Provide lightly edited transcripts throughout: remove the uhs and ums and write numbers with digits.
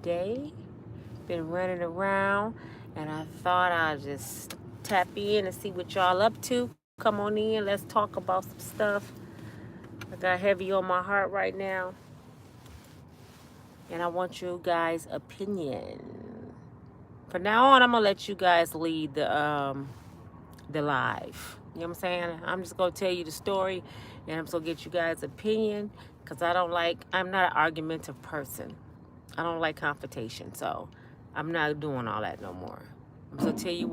day. Been running around, and I thought I'd just tap in and see what y'all up to. Come on in, let's talk about some stuff. I got heavy on my heart right now, and I want you guys' opinion. From now on, I'm gonna let you guys lead the live. You know what I'm saying? I'm just gonna tell you the story, and I'm just gonna get you guys' opinion, because I'm not an argumentative person. I don't like confrontation, so I'm not doing all that no more. I'm just gonna tell you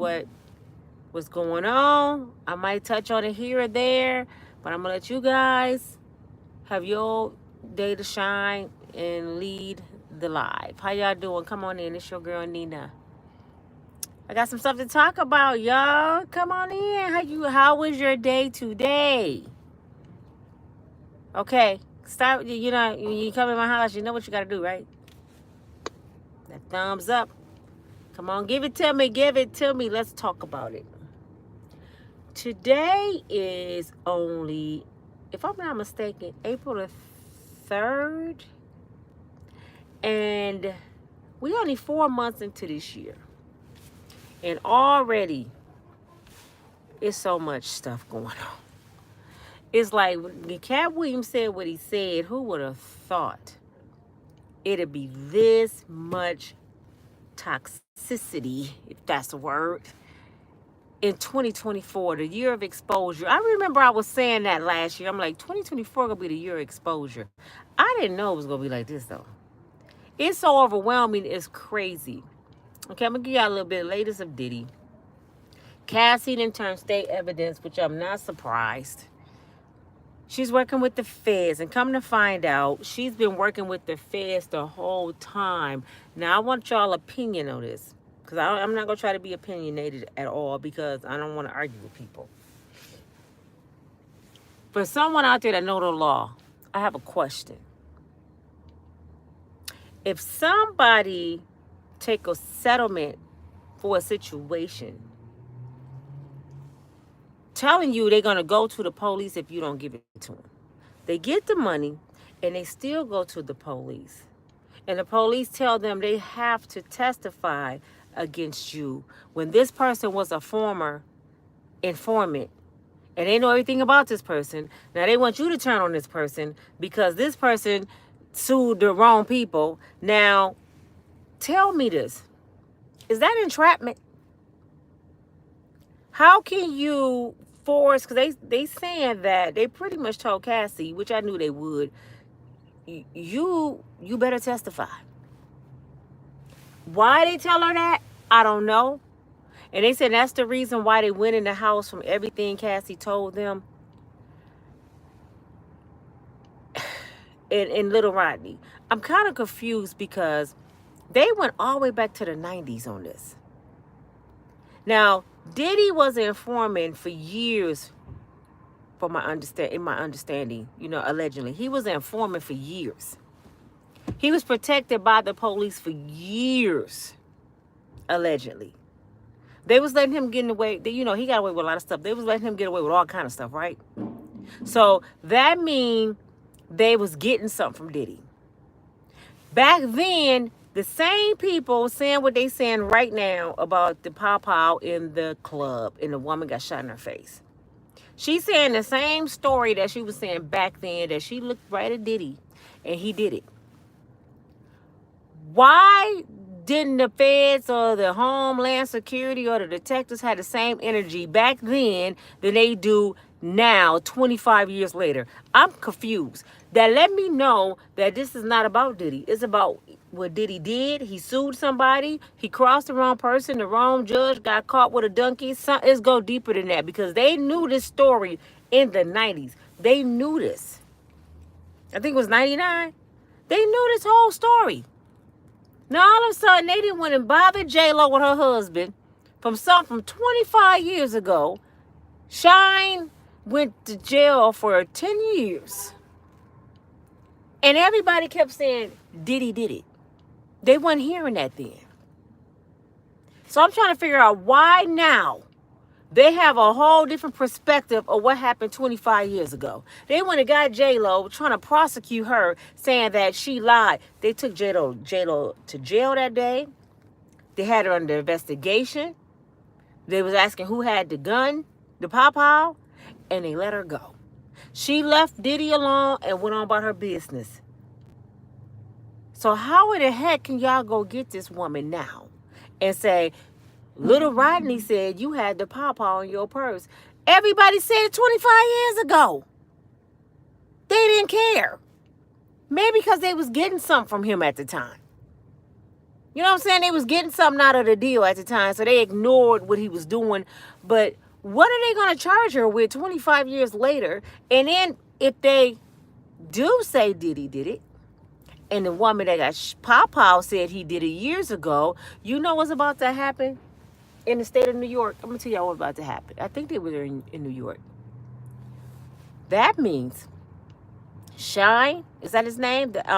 what's going on. I might touch on it here or there, but I'm gonna let you guys have your day to shine and lead the live. How y'all doing? Come on in. It's your girl Nina. I got some stuff to talk about, y'all. Come on in. How was your day today? Okay. Start, when you come in my house, you know what you gotta do, right? That thumbs up. Come on, give it to me. Give it to me. Let's talk about it. Today is only, if I'm not mistaken, April the 3rd. And we only 4 months into this year. And already, it's so much stuff going on. It's like when Cat Williams said what he said, who would have thought it'd be this much toxicity, if that's a word, in 2024, the year of exposure. I remember I was saying that last year. I'm like, 2024 gonna be the year of exposure. I didn't know it was gonna be like this though. It's so overwhelming, it's crazy. Okay, I'm gonna give y'all a little bit of latest of Diddy. Cassie didn't turn state evidence, which I'm not surprised. She's working with the feds, and come to find out, she's been working with the feds the whole time. Now, I want y'all opinion on this, because I'm not going to try to be opinionated at all, because I don't want to argue with people. For someone out there that know the law, I have a question. If somebody take a settlement for a situation, telling you they're going to go to the police if you don't give it to them. They get the money, and they still go to the police. And the police tell them they have to testify against you when this person was a former informant. And they know everything about this person. Now they want you to turn on this person because this person sued the wrong people. Now, tell me this. Is that entrapment? How can you force, because they saying that they pretty much told Cassie, which I knew they would, you better testify. Why they tell her that, I don't know. And they said that's the reason why they went in the house from everything Cassie told them. In Little Rodney. I'm kind of confused because they went all the way back to the 90s on this. Now, Diddy was an informant for years, in my understanding, allegedly. He was an informant for years. He was protected by the police for years, allegedly. They was letting him get away, he got away with a lot of stuff. They was letting him get away with all kind of stuff, right? So that means they was getting something from Diddy. Back then, the same people saying what they saying right now about the pow in the club and the woman got shot in her face. She's saying the same story that she was saying back then, that she looked right at Diddy and he did it. Why didn't the feds or the Homeland Security or the detectives have the same energy back then than they do now, 25 years later? I'm confused. That let me know that this is not about Diddy. It's about what Diddy did. He sued somebody. He crossed the wrong person. The wrong judge got caught with a donkey. Let's go deeper than that, because they knew this story in the 90s. They knew this. I think it was 99. They knew this whole story. Now, all of a sudden, they didn't want to bother J-Lo with her husband from 25 years ago. Shine went to jail for 10 years. And everybody kept saying, Diddy did it. They weren't hearing that then. So I'm trying to figure out why now They have a whole different perspective of what happened 25 years ago. They went and got J-Lo trying to prosecute her, saying that she lied. They took J-Lo to jail that day. They had her under investigation. They was asking who had the gun, the pow, and they let her go. She left Diddy alone and went on about her business. So how in the heck can y'all go get this woman now and say, Little Rodney said you had the pawpaw in your purse? Everybody said it 25 years ago. They didn't care. Maybe because they was getting something from him at the time. You know what I'm saying? They was getting something out of the deal at the time, so they ignored what he was doing. But what are they going to charge her with 25 years later? And then if they do say Diddy did it, and the woman that got pawpaw said he did it years ago, you know what's about to happen in the state of New York? I'm going to tell y'all what's about to happen. I think they were in New York. That means Shine, is that his name? The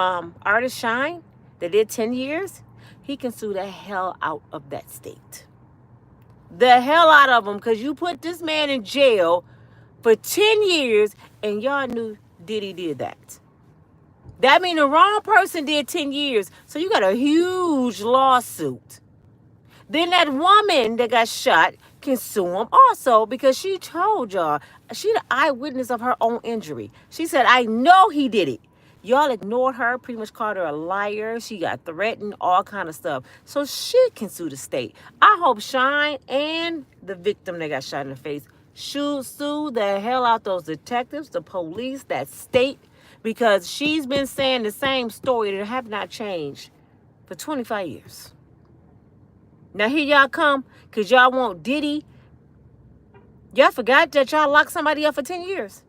artist Shine, that did 10 years, he can sue the hell out of that state. The hell out of him, because you put this man in jail for 10 years and y'all knew Diddy did that. That means the wrong person did 10 years. So you got a huge lawsuit. Then that woman that got shot can sue him also because she told y'all, she the eyewitness of her own injury. She said, I know he did it. Y'all ignored her, pretty much called her a liar. She got threatened, all kind of stuff. So she can sue the state. I hope Shine and the victim that got shot in the face should sue the hell out those detectives, the police, that state, because she's been saying the same story that have not changed for 25 years. Now here y'all come, because y'all want Diddy. Y'all forgot that y'all locked somebody up for 10 years.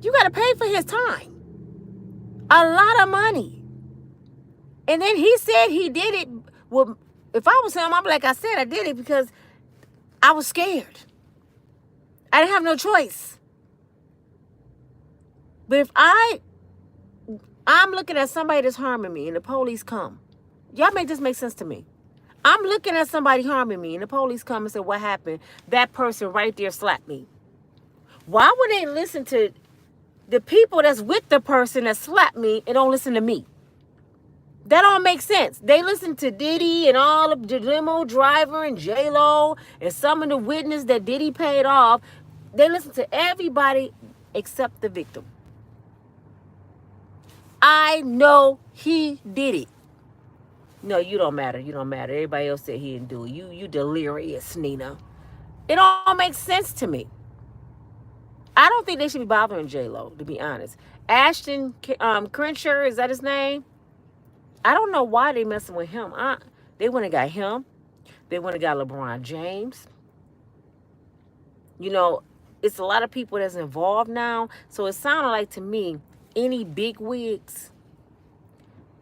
You got to pay for his time. A lot of money. And then he said he did it. Well, if I was him, I'm like I said, I did it because I was scared. I didn't have no choice. But if I'm looking at somebody that's harming me and the police come, y'all make this make sense to me. I'm looking at somebody harming me and the police come and say, what happened? That person right there slapped me. Why would they listen to the people that's with the person that slapped me and don't listen to me? That don't make sense. They listen to Diddy and all of the limo driver and J-Lo and some of the witness that Diddy paid off. They listen to everybody except the victim. I know he did it. No, you don't matter. You don't matter. Everybody else said he didn't do it. You delirious, Nina. It all makes sense to me. I don't think they should be bothering J-Lo, to be honest. Ashton Kutcher, is that his name? I don't know why they messing with him. They went and got him. They went and got LeBron James. You know, it's a lot of people that's involved now. So it sounded like to me, any big wigs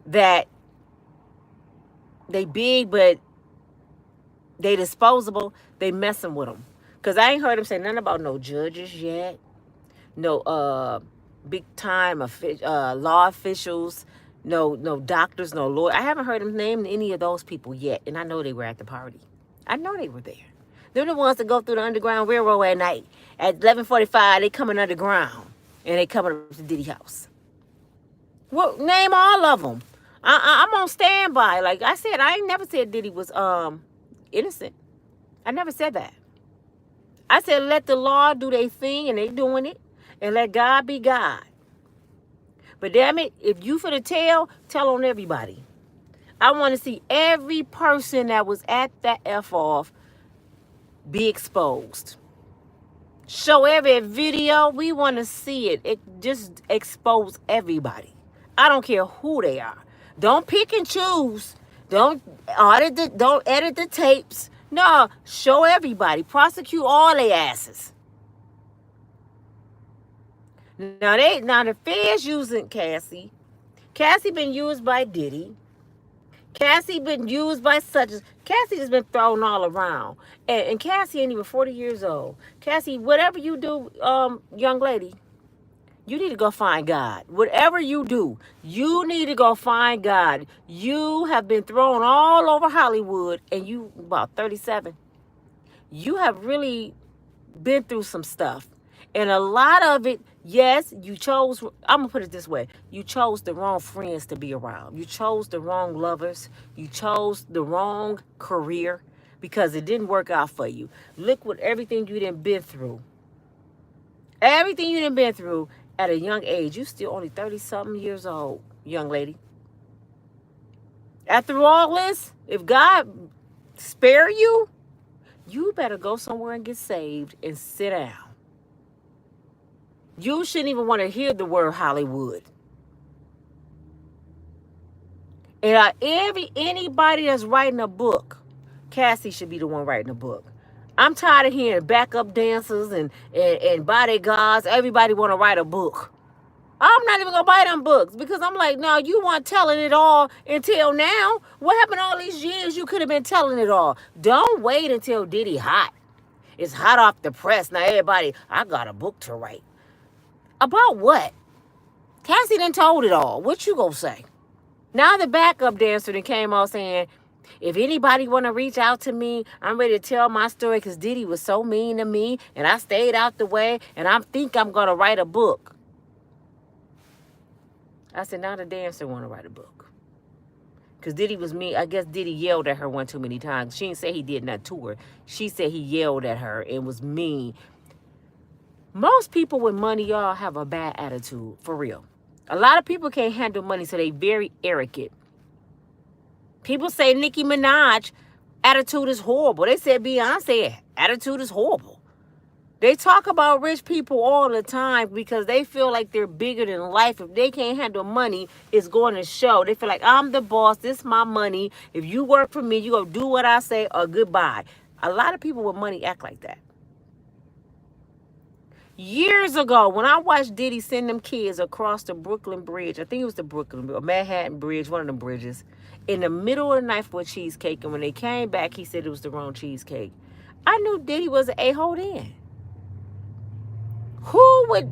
that they big but they disposable, they messing with them. Because I ain't heard him say nothing about no judges yet. No big time law officials. No doctors, no lawyer. I haven't heard him name any of those people yet. And I know they were at the party. I know they were there. They're the ones that go through the Underground Railroad at night. At 11:45, they coming underground. And they coming up to Diddy house. Well, name all of them. I'm on standby. Like I said, I ain't never said Diddy was innocent. I never said that. I said let the law do their thing, and they doing it. And let God be God. But damn it, if you for the tell on everybody. I want to see every person that was at that F-off be exposed. Show every video. We want to see it. It just expose everybody. I don't care who they are. Don't pick and choose. Don't edit the tapes. No, show everybody. Prosecute all their asses. Now the feds using Cassie. Cassie been used by Diddy. Cassie been used by such as Cassie has been thrown all around. And Cassie ain't even 40 years old. Cassie, whatever you do, young lady, you need to go find God. Whatever you do, you need to go find God. You have been thrown all over Hollywood and you about 37. you have really been through some stuff. And a lot of it, yes, you chose, I'm going to put it this way. You chose the wrong friends to be around. You chose the wrong lovers. You chose the wrong career because it didn't work out for you. Look what everything you done been through. Everything you done been through at a young age. You still only 30-something years old, young lady. After all this, if God spare you, you better go somewhere and get saved and sit down. You shouldn't even want to hear the word Hollywood. And anybody that's writing a book, Cassie should be the one writing a book. I'm tired of hearing backup dancers and bodyguards. Everybody want to write a book. I'm not even going to buy them books because I'm like, no, you weren't telling it all until now. What happened all these years? You could have been telling it all. Don't wait until Diddy hot. It's hot off the press. Now everybody, I got a book to write. About what? Cassie done told it all. What you gonna say? Now the backup dancer then came out saying, if anybody want to reach out to me, I'm ready to tell my story because Diddy was so mean to me and I stayed out the way and I think I'm going to write a book. I said, now the dancer want to write a book. Because Diddy was mean. I guess Diddy yelled at her one too many times. She didn't say he did not to her. She said he yelled at her and was mean. Most people with money, y'all, have a bad attitude, for real. A lot of people can't handle money, so they very arrogant. People say Nicki Minaj attitude is horrible. They said Beyonce attitude is horrible. They talk about rich people all the time because they feel like they're bigger than life. If they can't handle money, it's going to show. They feel like, I'm the boss. This is my money. If you work for me, you go do what I say or goodbye. A lot of people with money act like that. Years ago, when I watched Diddy send them kids across the Brooklyn Bridge, I think it was the Brooklyn or Manhattan Bridge, one of them bridges, in the middle of the night for a cheesecake. And when they came back, he said it was the wrong cheesecake. I knew Diddy was an a-hole then. Who would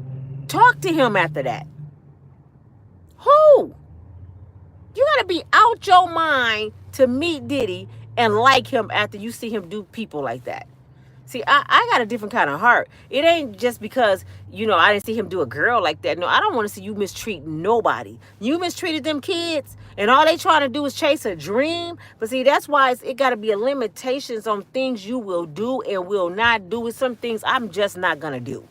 talk to him after that? Who? You got to be out your mind to meet Diddy and like him after you see him do people like that. See, I got a different kind of heart. It ain't just because, I didn't see him do a girl like that. No, I don't want to see you mistreat nobody. You mistreated them kids, and all they trying to do is chase a dream. But see, that's why it got to be a limitations on things you will do and will not do. With some things I'm just not going to do.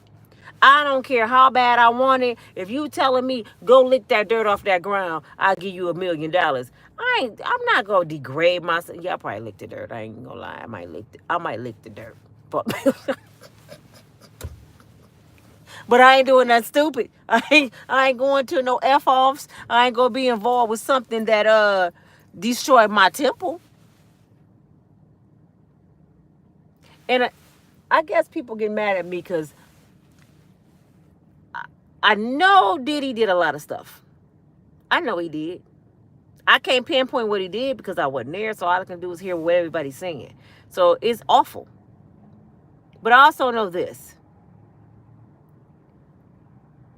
I don't care how bad I want it. If you telling me go lick that dirt off that ground, I'll give you $1 million. I'm not gonna degrade myself. Yeah, I probably lick the dirt. I ain't gonna lie. I might lick the dirt. But but I ain't doing that stupid. I ain't going to no F-offs. I ain't gonna be involved with something that destroyed my temple. And I guess people get mad at me because I know Diddy did a lot of stuff. I know he did. I can't pinpoint what he did because I wasn't there, so all I can do is hear what everybody's saying. So it's awful. But I also know this.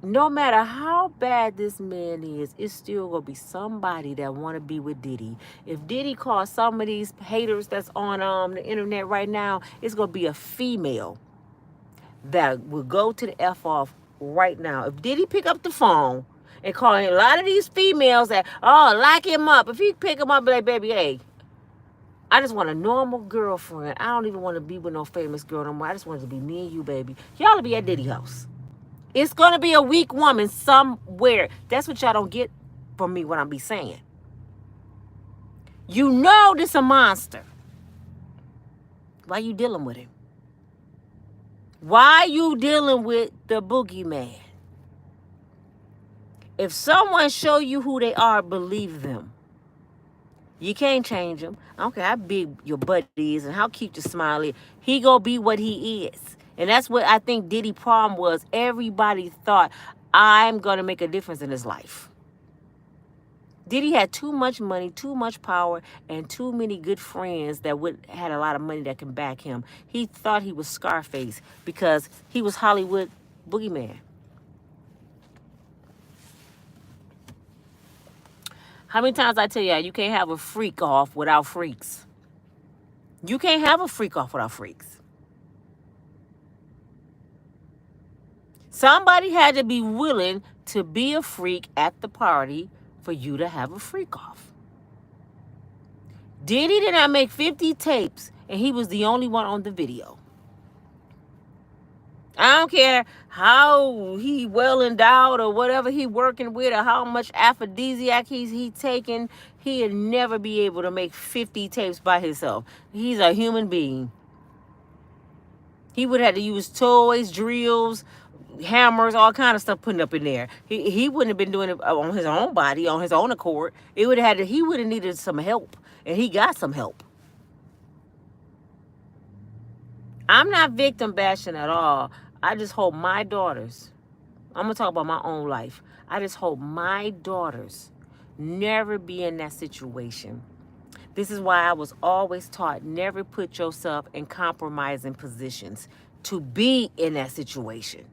No matter how bad this man is, it's still going to be somebody that want to be with Diddy. If Diddy calls some of these haters that's on the internet right now, it's going to be a female that will go to the F-off right now. If Diddy pick up the phone and call a lot of these females that, lock him up. If he pick him up, be like, baby, hey, I just want a normal girlfriend. I don't even want to be with no famous girl no more. I just want it to be me and you, baby. Y'all will be at Diddy house. It's going to be a weak woman somewhere. That's what y'all don't get from me, what I be saying. You know this a monster. Why you dealing with him? Why you dealing with the boogeyman? If someone show you who they are, believe them. You can't change him. I don't care how big your butt is and how cute your smile is. He gonna be what he is. And that's what I think Diddy problem was. Everybody thought, I'm gonna make a difference in his life. Diddy had too much money, too much power, and too many good friends that had a lot of money that can back him. He thought he was Scarface because he was Hollywood boogeyman. How many times I tell you can't have a freak off without freaks? You can't have a freak off without freaks. Somebody had to be willing to be a freak at the party for you to have a freak off. Diddy did not make 50 tapes, and he was the only one on the video. I don't care how he well endowed or whatever he working with or how much aphrodisiac he taking. He'd never be able to make 50 tapes by himself. He's a human being. He would have to use toys, drills, hammers, all kind of stuff putting up in there. He wouldn't have been doing it on his own body, on his own accord. He would have needed some help, and he got some help. I'm not victim bashing at all. I just hope my daughters, I'm going to talk about my own life. I just hope my daughters never be in that situation. This is why I was always taught never put yourself in compromising positions to be in that situation.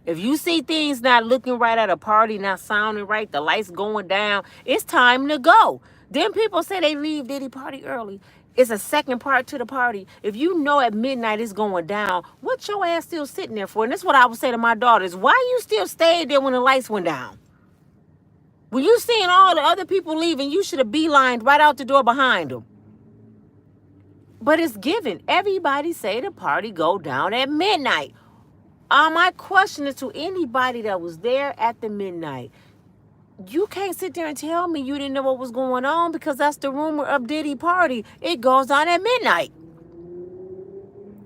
If you see things not looking right at a party, not sounding right, the lights going down, it's time to go. Then people say they leave Diddy party early. It's a second part to the party. If you know at midnight it's going down, what your ass still sitting there for? And that's what I would say to my daughters. Why you still staying there when the lights went down? When you seeing all the other people leaving, you should have beelined right out the door behind them. But it's given. Everybody say the party go down at midnight. My question is to anybody that was there at the midnight. You can't sit there and tell me you didn't know what was going on, because that's the rumor of Diddy party. It goes on at midnight.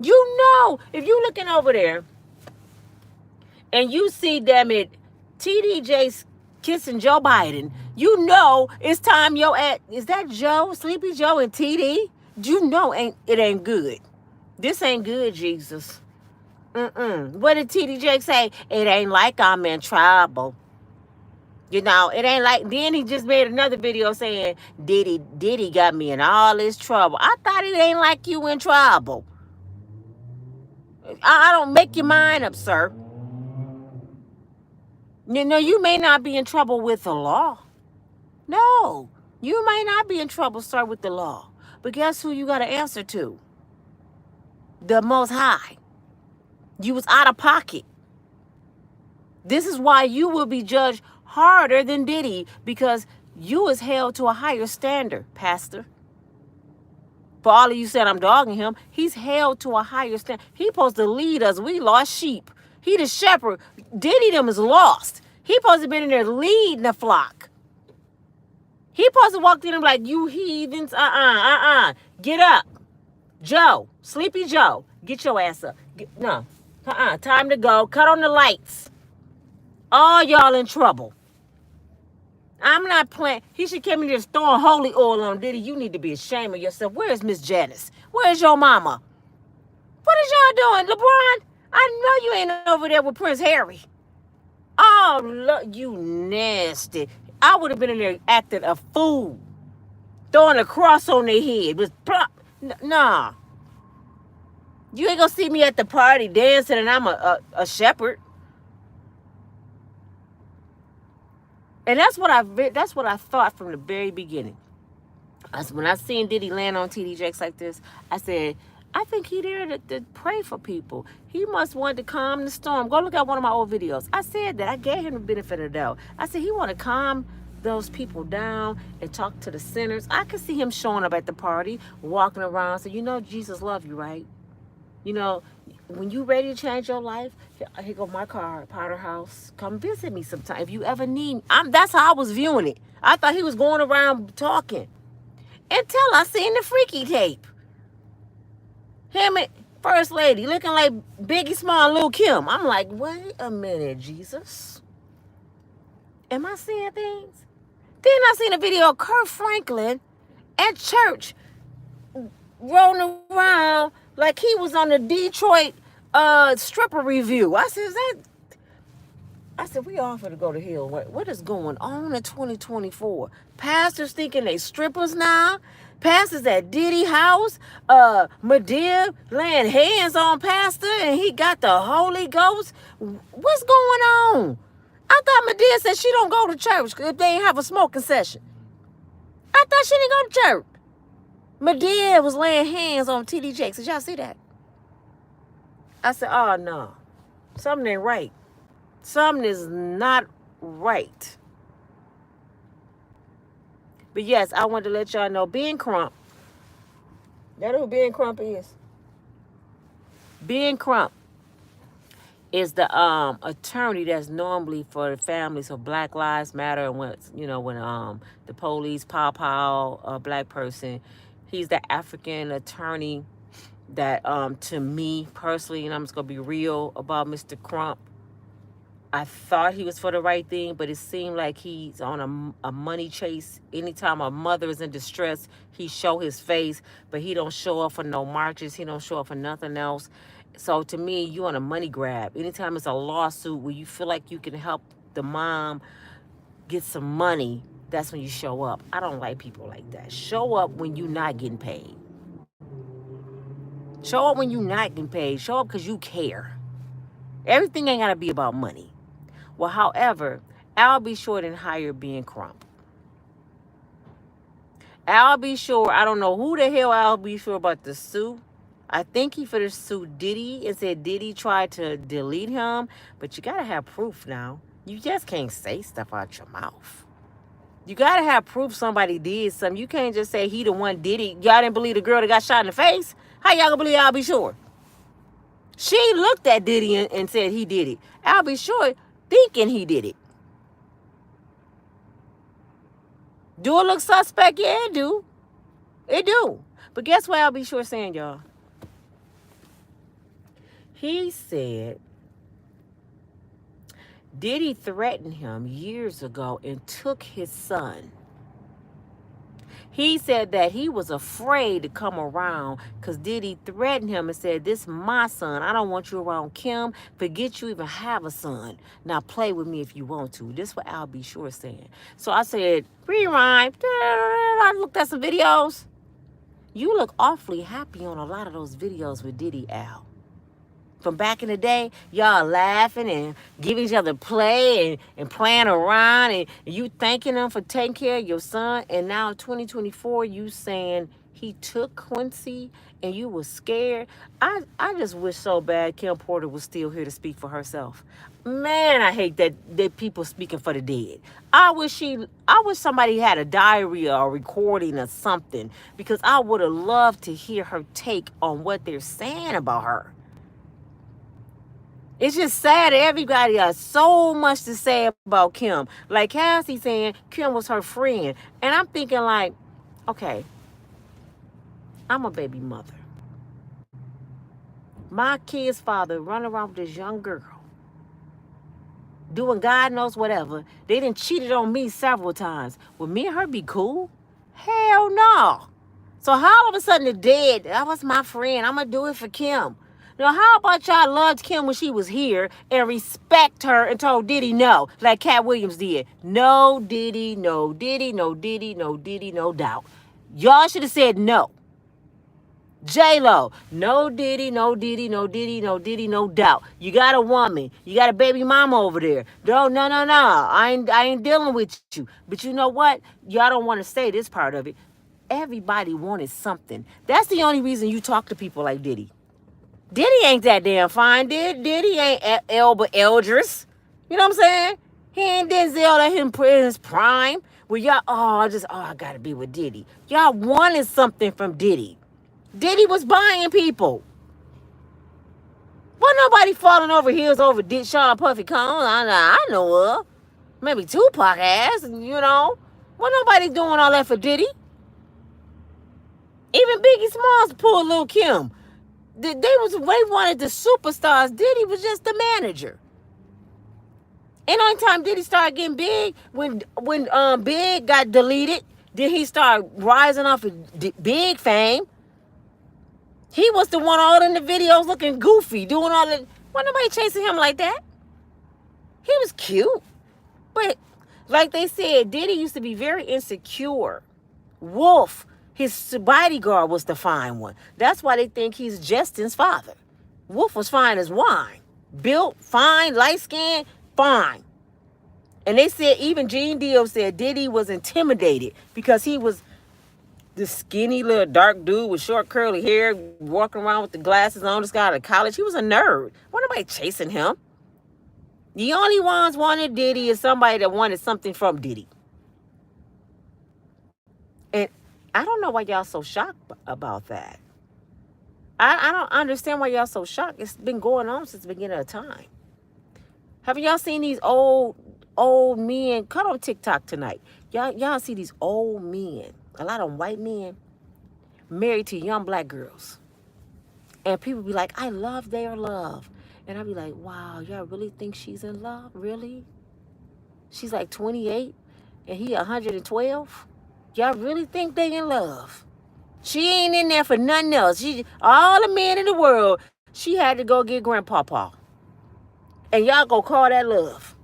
You know, if you looking over there and you see, damn it, TDJ's kissing Joe Biden, you know it's time is that Joe, Sleepy Joe and TD? You know it ain't good. This ain't good, Jesus. What did TDJ say? It ain't like I'm in trouble. You know, it ain't like, then he just made another video saying, Diddy got me in all this trouble. I thought it ain't like you in trouble. I don't make your mind up, sir. You know, you may not be in trouble with the law. No, you may not be in trouble, sir, with the law. But guess who you got to answer to? The Most High. You was out of pocket. This is why you will be judged harder than Diddy, because you is held to a higher standard, Pastor. For all of you said I'm dogging him, he's held to a higher standard. He supposed to lead us. We lost sheep. He the shepherd. Diddy them is lost. He supposed to be in there leading the flock. He supposed to walk in and be like, you heathens, get up. Joe, Sleepy Joe, get your ass up. Time to go. Cut on the lights. All y'all in trouble. I'm not playing. He should come in here throwing holy oil on Diddy. You need to be ashamed of yourself. Where's Miss Janice? Where's your mama? What is y'all doing? LeBron, I know you ain't over there with Prince Harry. Oh, look, you nasty. I would have been in there acting a fool. Throwing a cross on their head. Nah. You ain't gonna see me at the party dancing and I'm a shepherd. And that's what I thought from the very beginning. When I seen Diddy land on TD Jakes like this, I said, I think he there to pray for people. He must want to calm the storm. Go look at one of my old videos. I said that. I gave him the benefit of the doubt. I said he want to calm those people down and talk to the sinners. I could see him showing up at the party, walking around. So, you know, Jesus love you, right? You know, when you ready to change your life, here go my car, Potter House. Come visit me sometime if you ever need me. That's how I was viewing it. I thought he was going around talking. Until I seen the freaky tape. Him and First Lady looking like Biggie Small and Lil' Kim. I'm like, wait a minute, Jesus. Am I seeing things? Then I seen a video of Kurt Franklin at church rolling around like he was on the Detroit stripper review. I said, we offer to go to hell. What is going on in 2024? Pastors thinking they strippers now. Pastors at Diddy house. Madib laying hands on pastor and he got the Holy Ghost. What's going on? I thought Madib said she don't go to church if they ain't have a smoking session. I thought she didn't go to church. Madib was laying hands on TD Jakes. Did y'all see that? I said, oh, no. Something ain't right. Something is not right. But yes, I wanted to let y'all know Ben Crump. That who Ben Crump is? Ben Crump is the attorney that's normally for the families of Black Lives Matter, and when the police pow a black person, he's the African attorney that to me personally, and I'm just gonna be real about Mr. Crump. I thought he was for the right thing, but it seemed like he's on a money chase. Anytime a mother is in distress, he show his face, but he don't show up for no marches. He don't show up for nothing else. So to me, you on a money grab. Anytime it's a lawsuit where you feel like you can help the mom get some money, that's when you show up. I don't like people like that. Show up when you're not getting paid. Show up when you're not getting paid. Show up because you care. Everything ain't got to be about money. Well, however, Al B. Shore didn't hire Ben Crump. Al B. Shore, I don't know who the hell Al B. Shore about to sue. I think he for the sue Diddy and said Diddy tried to delete him, but you got to have proof now. You just can't say stuff out your mouth. You got to have proof somebody did something. You can't just say he the one did it. Y'all didn't believe the girl that got shot in the face? How y'all gonna believe Al B. Shore? She looked at Diddy and said he did it. Al B. Shore thinking he did it. Do it look suspect? Yeah, it do. It do. But guess what Al B. Shore saying, y'all? He said Diddy threatened him years ago and took his son. He said that he was afraid to come around because Diddy threatened him and said, this is my son. I don't want you around Kim. Forget you even have a son. Now play with me if you want to. This is what Al B. Shore is saying. So I said, rewind. I looked at some videos. You look awfully happy on a lot of those videos with Diddy, Al. From back in the day, y'all laughing and giving each other play and playing around and you thanking them for taking care of your son. And now 2024, you saying he took Quincy and you was scared. I just wish so bad Kim Porter was still here to speak for herself. Man, I hate that people speaking for the dead. I wish somebody had a diary or a recording or something, because I would have loved to hear her take on what they're saying about her. It's just sad that everybody has so much to say about Kim. Like Cassie saying Kim was her friend. And I'm thinking like, okay, I'm a baby mother. My kid's father running around with this young girl, doing God knows whatever. They done cheated on me several times. Would me and her be cool? Hell no. So how all of a sudden the dead, that was my friend, I'm going to do it for Kim. Now, how about y'all loved Kim when she was here and respect her and told Diddy no, like Cat Williams did? No Diddy, no Diddy, no Diddy, no Diddy, no doubt. Y'all should have said no. J-Lo, no Diddy, no Diddy, no Diddy, no Diddy, no doubt. You got a woman. You got a baby mama over there. No. I ain't dealing with you. But you know what? Y'all don't want to say this part of it. Everybody wanted something. That's the only reason you talk to people like Diddy. Diddy ain't that damn fine. Diddy ain't Elba Eldris. You know what I'm saying? He ain't Denzel at him in his prime. Where y'all, I gotta be with Diddy. Y'all wanted something from Diddy. Diddy was buying people. Wasn't nobody falling over heels over Sean Puffy Combs. I know of. Maybe Tupac ass, you know. Wasn't nobody doing all that for Diddy. Even Biggie Smalls pulled Lil' Kim. They wanted the superstars. Diddy was just the manager. And only time Diddy started getting big when Big got deleted, then he started rising off of Big fame. He was the one all in the videos looking goofy, doing all the. Wasn't nobody chasing him like that. He was cute, but like they said, Diddy used to be very insecure. Wolf. His bodyguard was the fine one. That's why they think he's Justin's father. Wolf was fine as wine. Built, fine, light-skinned, fine. And they said, even Gene Dio said Diddy was intimidated because he was this skinny little dark dude with short curly hair, walking around with the glasses on, just got out of college. He was a nerd. Wasn't nobody chasing him. The only ones wanted Diddy is somebody that wanted something from Diddy. And I don't know why y'all so shocked about that. I don't understand why y'all so shocked. It's been going on since the beginning of time. Have y'all seen these old men? Cut on TikTok tonight. Y'all see these old men, a lot of white men, married to young black girls. And people be like, I love their love. And I be like, wow, y'all really think she's in love? Really? She's like 28 and he 112? Y'all really think they in love? She ain't in there for nothing else. All the men in the world, she had to go get grandpapa. And y'all go call that love.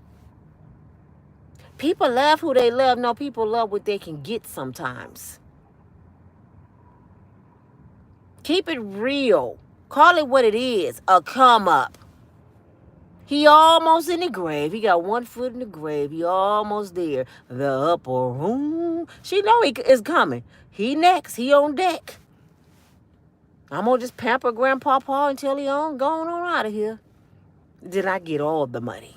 People love who they love. No, people love what they can get sometimes. Keep it real. Call it what it is. A come up. He almost in the grave. He got one foot in the grave. He almost there. The upper room. She know he is coming. He next. He on deck. I'm going to just pamper grandpapa until he going on out of here. Then I get all the money.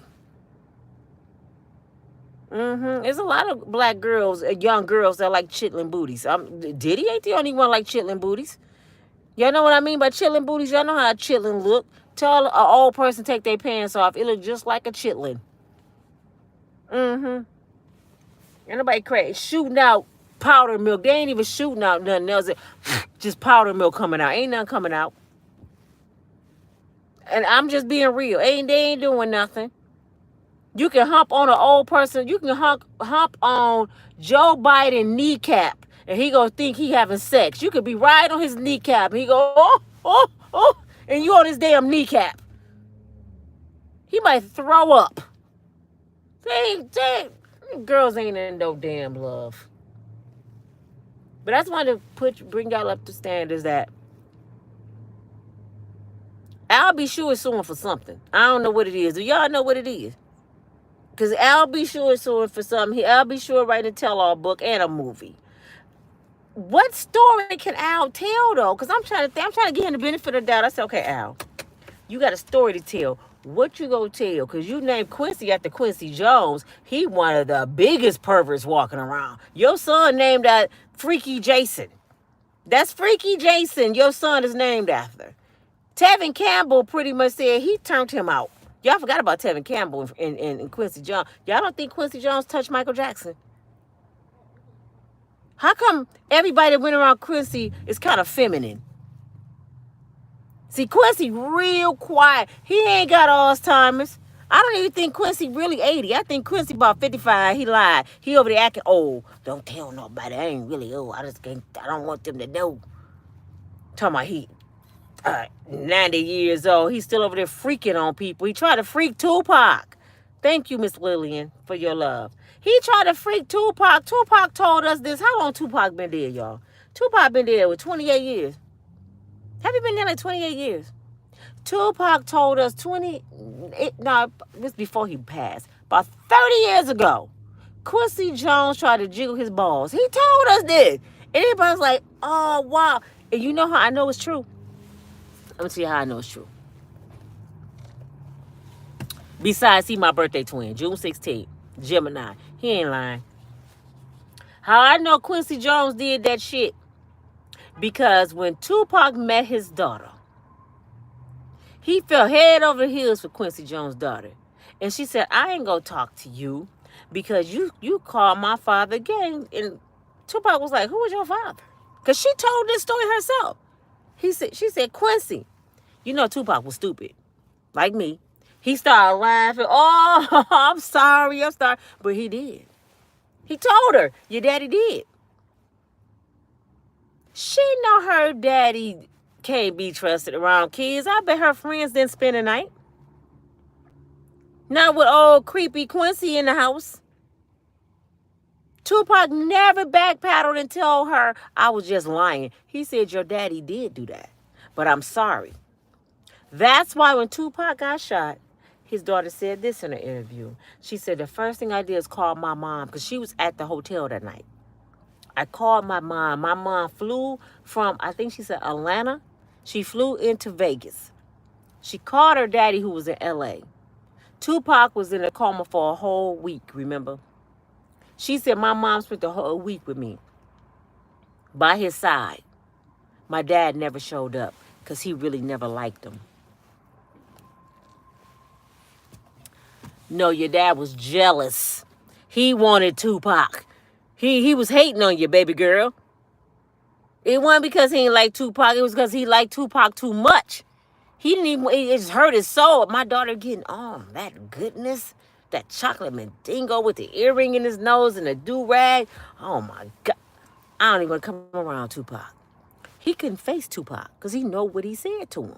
There's a lot of black girls, young girls that like chitlin booties. Diddy ain't the only one like chitlin booties. Y'all know what I mean by chitlin booties? Y'all know how a chitlin look. Tell an old person take their pants off. It look just like a chitlin. Ain't nobody crazy. Shooting out powder milk. They ain't even shooting out nothing else. Just powder milk coming out. Ain't nothing coming out. And I'm just being real. They ain't doing nothing. You can hump on an old person. You can hump on Joe Biden kneecap. And he gonna think he having sex. You could be right on his kneecap. And he go, oh. And you on his damn kneecap. He might throw up. Girls ain't in no damn love. But I just wanted to bring y'all up to standards that Al B. Sure is suing for something. I don't know what it is. Do y'all know what it is? Because Al B. Sure is suing for something. Al B. Sure writing a tell-all book and a movie. What story can Al tell, though? Because I'm trying to give him the benefit of the doubt. I said, okay, Al, you got a story to tell. What you gonna tell? Because you named Quincy after Quincy Jones. He one of the biggest perverts walking around. Your son named that Freaky Jason. That's Freaky Jason your son is named after. Tevin Campbell pretty much said he turned him out. Y'all forgot about Tevin Campbell and Quincy Jones. Y'all don't think Quincy Jones touched Michael Jackson? How come everybody that went around Quincy is kind of feminine? See, Quincy real quiet. He ain't got Alzheimer's. I don't even think Quincy really 80. I think Quincy about 55. He lied. He over there acting old. Don't tell nobody. I ain't really old. I don't want them to know. Talking about he 90 years old. He's still over there freaking on people. He tried to freak Tupac. Thank you, Miss Lillian, for your love. He tried to freak Tupac. Tupac told us this. How long Tupac been dead, y'all? Tupac been dead with 28 years. Have you been there like 28 years? Tupac told us this before he passed. About 30 years ago, Quincy Jones tried to jiggle his balls. He told us this. And everybody's like, oh, wow. And you know how I know it's true? Let me tell you how I know it's true. Besides, he my birthday twin, June 16th, Gemini. He ain't lying. How I know Quincy Jones did that shit? Because when Tupac met his daughter, he fell head over heels for Quincy Jones' daughter. And she said, I ain't gonna talk to you because you called my father gay. And Tupac was like, who was your father? Because she told this story herself. She said, Quincy. You know Tupac was stupid, like me. He started laughing. Oh, I'm sorry. But he did. He told her, your daddy did. She know her daddy can't be trusted around kids. I bet her friends didn't spend the night. Not with old creepy Quincy in the house. Tupac never backpedaled and told her I was just lying. He said your daddy did do that, but I'm sorry. That's why when Tupac got shot, his daughter said this in an interview. She said, the first thing I did is call my mom because she was at the hotel that night. I called my mom. My mom flew from, I think she said Atlanta. She flew into Vegas. She called her daddy who was in LA. Tupac was in a coma for a whole week, remember? She said my mom spent the whole week with me by his side. My dad never showed up because he really never liked him. No, your dad was jealous. He wanted Tupac. He was hating on you, baby girl. It wasn't because he didn't like Tupac. It was because he liked Tupac too much. He didn't even, it just hurt his soul. My daughter getting, that goodness. That chocolate mandingo with the earring in his nose and the do-rag. Oh, my God. I don't even want to come around Tupac. He couldn't face Tupac because he know what he said to him.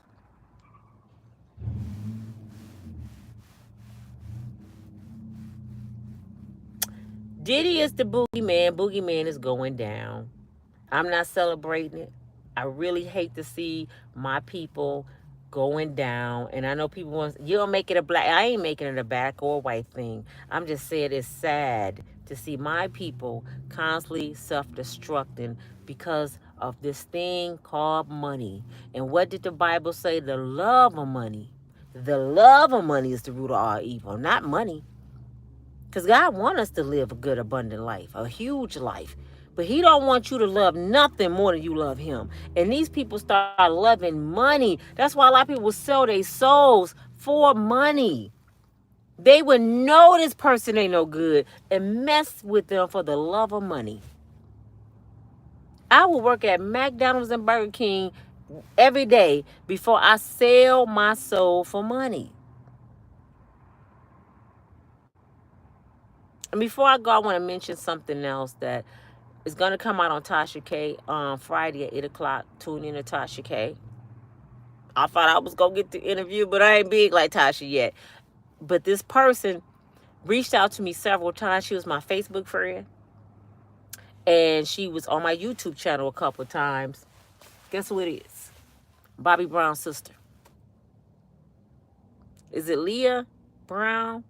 Diddy is the boogeyman. Boogeyman is going down. I'm not celebrating it. I really hate to see my people going down. And I know people want, you don't make it a black, I ain't making it a black or white thing. I'm just saying it's sad to see my people constantly self-destructing because of this thing called money. And what did the Bible say? The love of money. The love of money is the root of all evil, not money. Because God wants us to live a good, abundant life, a huge life. But he don't want you to love nothing more than you love him. And these people start loving money. That's why a lot of people will sell their souls for money. They would know this person ain't no good and mess with them for the love of money. I will work at McDonald's and Burger King every day before I sell my soul for money. And before I go, I want to mention something else that is going to come out on Tasha K on Friday at 8 o'clock. Tune in to Tasha K. I thought I was going to get the interview, but I ain't big like Tasha yet. But this person reached out to me several times. She was my Facebook friend. And she was on my YouTube channel a couple of times. Guess who it is? Bobby Brown's sister. Is it Leah Brown?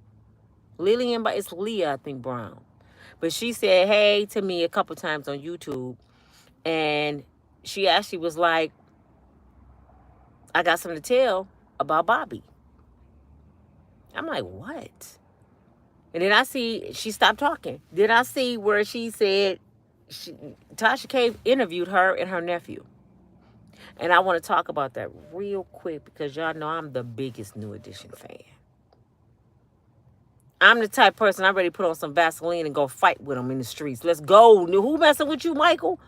Lillian, but it's Leah, I think, Brown. But she said hey to me a couple times on YouTube. And she actually was like, I got something to tell about Bobby. I'm like, what? And then I see she stopped talking. Then I see where she said Tasha K interviewed her and her nephew. And I want to talk about that real quick because y'all know I'm the biggest New Edition fan. I'm the type of person I'm ready to put on some Vaseline and go fight with them in the streets. Let's go. Who messing with you, Michael?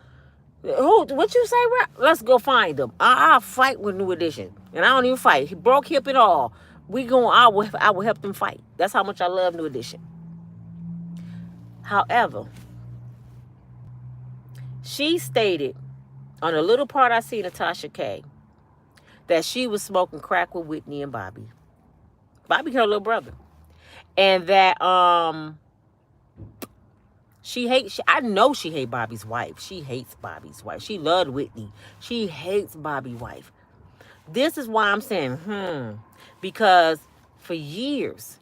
Who? What you say? Let's go find them. I'll fight with New Edition. And I don't even fight. He broke hip and all. I will help them fight. That's how much I love New Edition. However, she stated on a little part I see Natasha K that she was smoking crack with Whitney and Bobby. Bobby her little brother. And that I know she hates Bobby's wife. She hates Bobby's wife. She loved Whitney. She hates Bobby's wife. This is why I'm saying, because for years,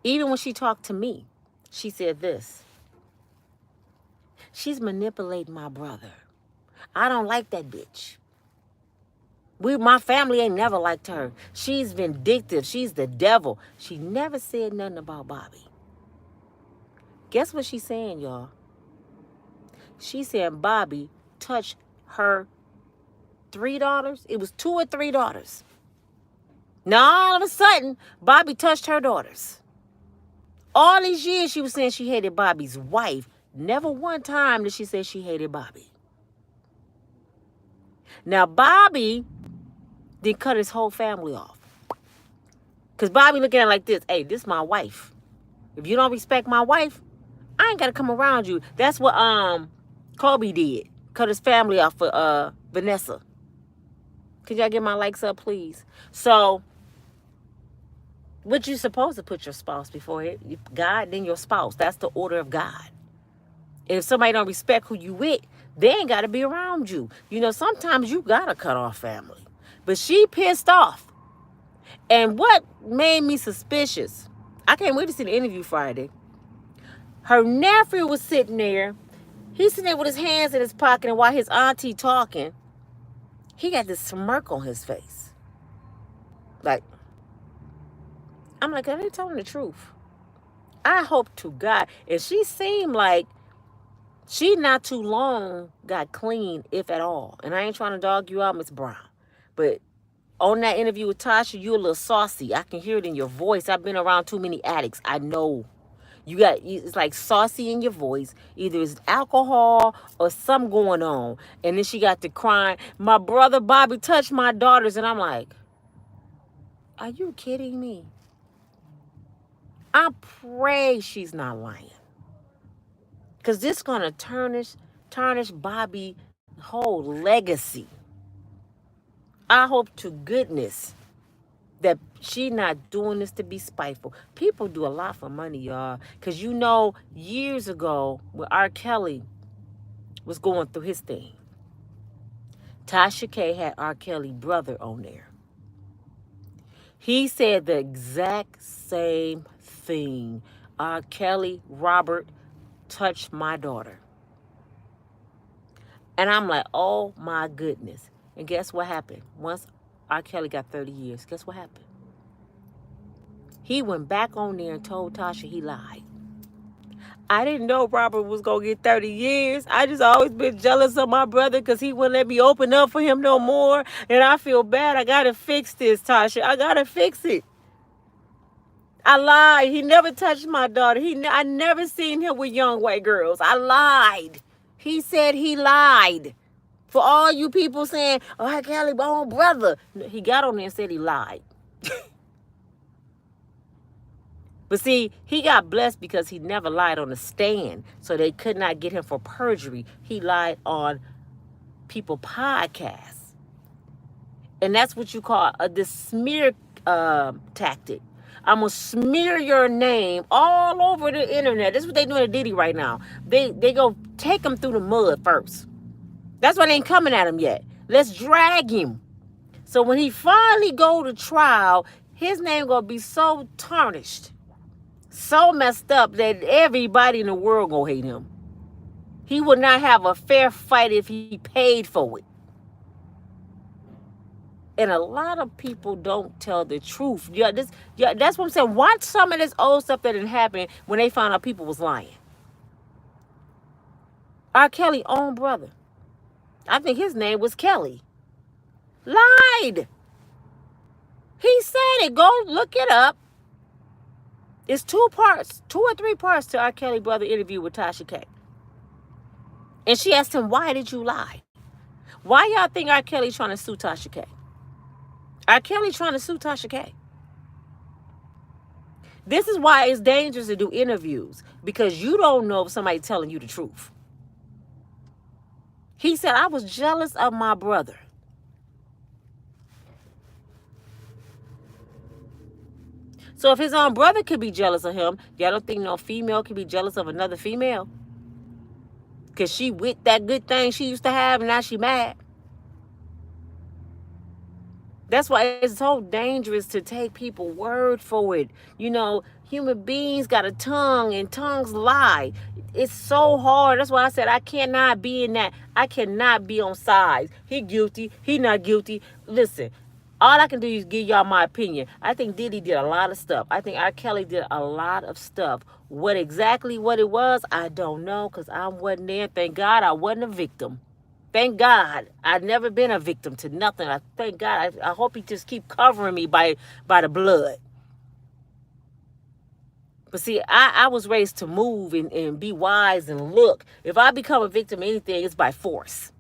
even when she talked to me, she said this. She's manipulating my brother. I don't like that bitch. My family ain't never liked her. She's vindictive. She's the devil. She never said nothing about Bobby. Guess what she's saying, y'all? She's saying Bobby touched her 3 daughters. It was 2 or 3 daughters. Now, all of a sudden, Bobby touched her daughters. All these years, she was saying she hated Bobby's wife. Never one time did she say she hated Bobby. Now, Bobby did cut his whole family off. Because Bobby looking at it like this. Hey, this is my wife. If you don't respect my wife, I ain't got to come around you. That's what Kobe did. Cut his family off for Vanessa. Could y'all get my likes up, please? So, what you supposed to put your spouse before it? God, then your spouse. That's the order of God. And if somebody don't respect who you with, they ain't got to be around you. You know, sometimes you got to cut off family. But she pissed off. And what made me suspicious, I can't wait to see the interview Friday. Her nephew was sitting there. He's sitting there with his hands in his pocket, and while his auntie talking, he got this smirk on his face. Like, I'm like, are they telling the truth? I hope to God. And she seemed like she not too long got clean, if at all. And I ain't trying to dog you out, Miss Brown. But on that interview with Tasha, you a little saucy. I can hear it in your voice. I've been around too many addicts. I know. It's like saucy in your voice. Either it's alcohol or something going on. And then she got to crying. My brother Bobby touched my daughters. And I'm like, are you kidding me? I pray she's not lying. Because this is going to tarnish Bobby's whole legacy. I hope to goodness that she not doing this to be spiteful. People do a lot for money, y'all. Because years ago, when R. Kelly was going through his thing, Tasha K had R. Kelly's brother on there. He said the exact same thing. R. Kelly, Robert, touched my daughter. And I'm like, oh my goodness. And guess what happened? Once R. Kelly got 30 years, guess what happened? He went back on there and told Tasha he lied. I didn't know Robert was going to get 30 years. I just always been jealous of my brother because he wouldn't let me open up for him no more. And I feel bad. I got to fix this, Tasha. I got to fix it. I lied. He never touched my daughter. I never seen him with young white girls. I lied. He said he lied. For all you people saying, oh, Kelly, my own brother. He got on there and said he lied. But see, he got blessed because he never lied on the stand. So they could not get him for perjury. He lied on people podcasts. And that's what you call the smear tactic. I'm going to smear your name all over the internet. This is what they doing to Diddy right now. They go take him through the mud first. That's why they ain't coming at him yet. Let's drag him. So when he finally go to trial, his name going to be so tarnished, so messed up that everybody in the world going to hate him. He would not have a fair fight if he paid for it. And a lot of people don't tell the truth. That's what I'm saying. Watch some of this old stuff that didn't happen when they found out people was lying. R. Kelly's own brother, I think his name was Kelly, lied. He said it. Go look it up. It's 2 or 3 parts to R. Kelly brother interview with Tasha K. And she asked him, why did you lie? Why y'all think R. Kelly trying to sue Tasha K? R. Kelly trying to sue Tasha K. This is why it's dangerous to do interviews, because you don't know if somebody's telling you the truth. He said, I was jealous of my brother. So if his own brother could be jealous of him, y'all don't think no female can be jealous of another female? Because she with that good thing she used to have and now she mad. That's why it's so dangerous to take people's word for it. Human beings got a tongue and tongues lie. It's so hard. That's why I said I cannot be in that. I cannot be on sides. He guilty. He not guilty. Listen, all I can do is give y'all my opinion. I think Diddy did a lot of stuff. I think R. Kelly did a lot of stuff. What it was, I don't know, because I wasn't there. Thank God I wasn't a victim. Thank God I've never been a victim to nothing. Thank God. I hope he just keep covering me by the blood. But see, I was raised to move and be wise and look. If I become a victim of anything, it's by force.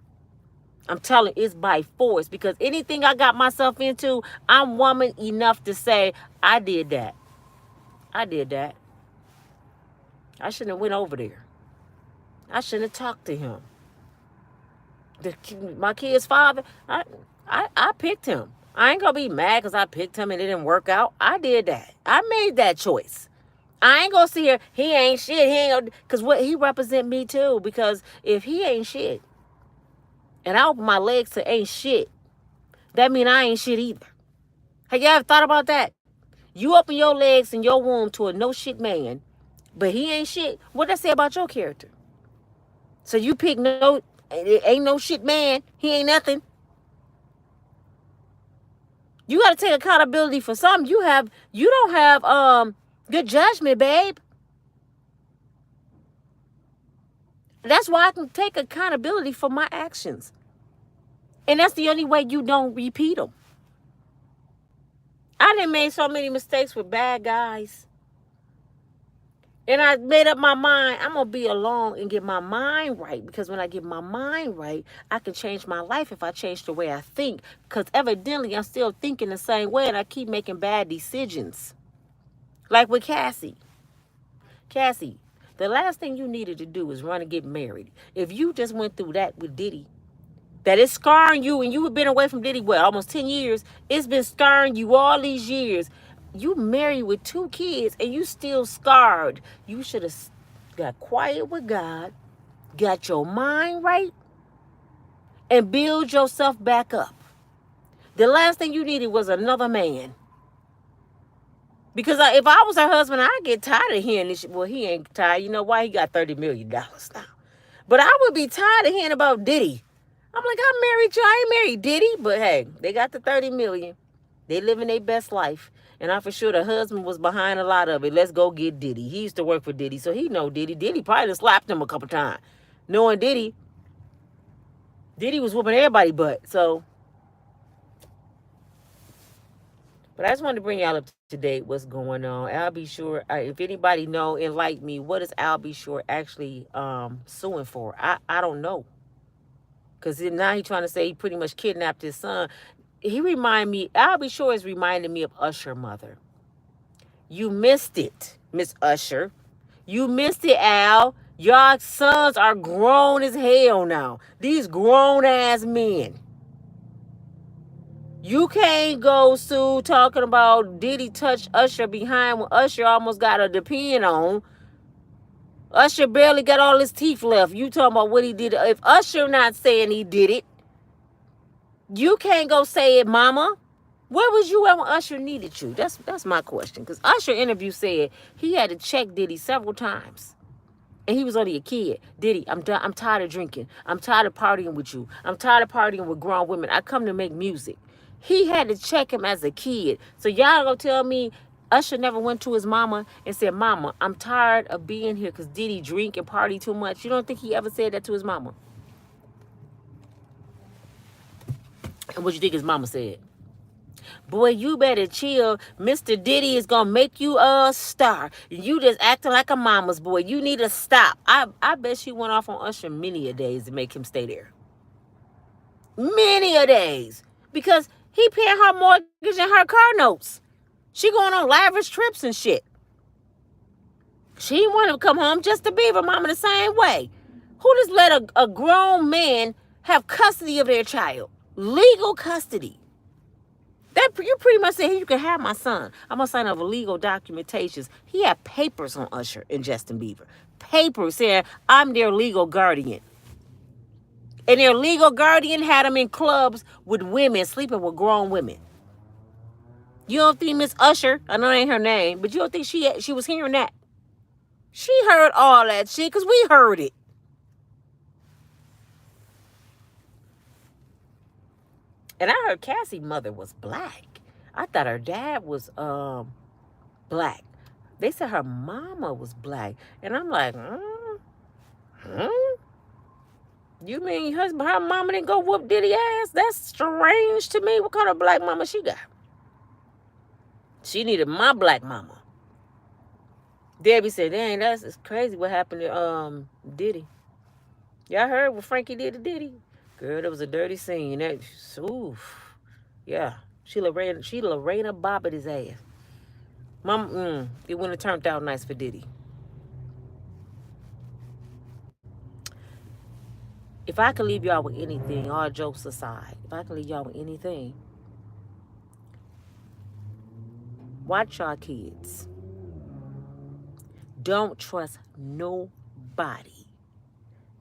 I'm telling you, it's by force. Because anything I got myself into, I'm woman enough to say, I did that. I did that. I shouldn't have went over there. I shouldn't have talked to him. My kid's father, I picked him. I ain't going to be mad because I picked him and it didn't work out. I did that. I made that choice. I ain't going to see here, he ain't shit. He ain't gonna, because what he represent me too. Because if he ain't shit, and I open my legs to ain't shit, that mean I ain't shit either. Have you ever thought about that? You open your legs and your womb to a no shit man, but he ain't shit. What that say about your character? So you pick ain't no shit man. He ain't nothing. You got to take accountability for something. You don't have good judgment, babe. That's why I can take accountability for my actions. And that's the only way you don't repeat them. I done made so many mistakes with bad guys. And I made up my mind, I'm going to be alone and get my mind right. Because when I get my mind right, I can change my life if I change the way I think. Because evidently, I'm still thinking the same way and I keep making bad decisions. Like with Cassie. Cassie, the last thing you needed to do is run and get married. If you just went through that with Diddy, that is scarring you, and you have been away from Diddy, what, almost 10 years? It's been scarring you all these years. You married with 2 kids, and you still scarred. You should have got quiet with God, got your mind right, and build yourself back up. The last thing you needed was another man. Because if I was her husband, I'd get tired of hearing this shit. Well, he ain't tired. You know why? He got $30 million now. But I would be tired of hearing about Diddy. I'm like, I married you. I ain't married Diddy. But hey, they got the 30 million. They living their best life. And I'm for sure the husband was behind a lot of it. Let's go get Diddy. He used to work for Diddy, so he know Diddy. Diddy probably done slapped him a couple times. Knowing Diddy was whooping everybody's butt. So, but I just wanted to bring y'all up to date what's going on. Al B. Sure, if anybody know, enlighten me. What is Al B. Sure actually suing for? I don't know. Because now he's trying to say he pretty much kidnapped his son. Al B. Sure is reminding me of Usher mother. You missed it, Miss Usher. You missed it, Al. Y'all sons are grown as hell now. These grown-ass men. You can't go sue talking about Diddy touched Usher behind when Usher almost got a depend on. Usher barely got all his teeth left. You talking about what he did. If Usher not saying he did it, you can't go say it, mama. Where was you at when Usher needed you? That's my question. Because Usher interview said he had to check Diddy several times. And he was only a kid. Diddy, I'm done. I'm tired of drinking. I'm tired of partying with you. I'm tired of partying with grown women. I come to make music. He had to check him as a kid. So y'all gonna tell me Usher never went to his mama and said, Mama, I'm tired of being here because Diddy drink and party too much. You don't think he ever said that to his mama? And what you think his mama said? Boy, you better chill. Mr. Diddy is gonna make you a star. You just acting like a mama's boy. You need to stop. I bet she went off on Usher many a days to make him stay there. Many a days. Because he paying her mortgage and her car notes. She going on lavish trips and shit. She didn't want to come home just to be with her mama the same way. Who just let a grown man have custody of their child? Legal custody. That you pretty much said, you can have my son. I'm going to sign over legal documentations. He had papers on Usher and Justin Bieber. Papers saying, I'm their legal guardian. And their legal guardian had him in clubs with women, sleeping with grown women. You don't think Miss Usher, I know it ain't her name, but you don't think she was hearing that? She heard all that shit because we heard it. And I heard Cassie's mother was black. I thought her dad was black. They said her mama was black. And I'm like, You mean her mama didn't go whoop Diddy ass? That's strange to me. What kind of black mama she got? She needed my black mama. Debbie said, dang, that's crazy what happened to Diddy. Y'all heard what Frankie did to Diddy? Girl, that was a dirty scene. That, oof. Yeah. She Lorena bobbed his ass. Mom, it wouldn't have turned out nice for Diddy. If I could leave y'all with anything, all jokes aside, if I could leave y'all with anything, watch y'all kids. Don't trust nobody.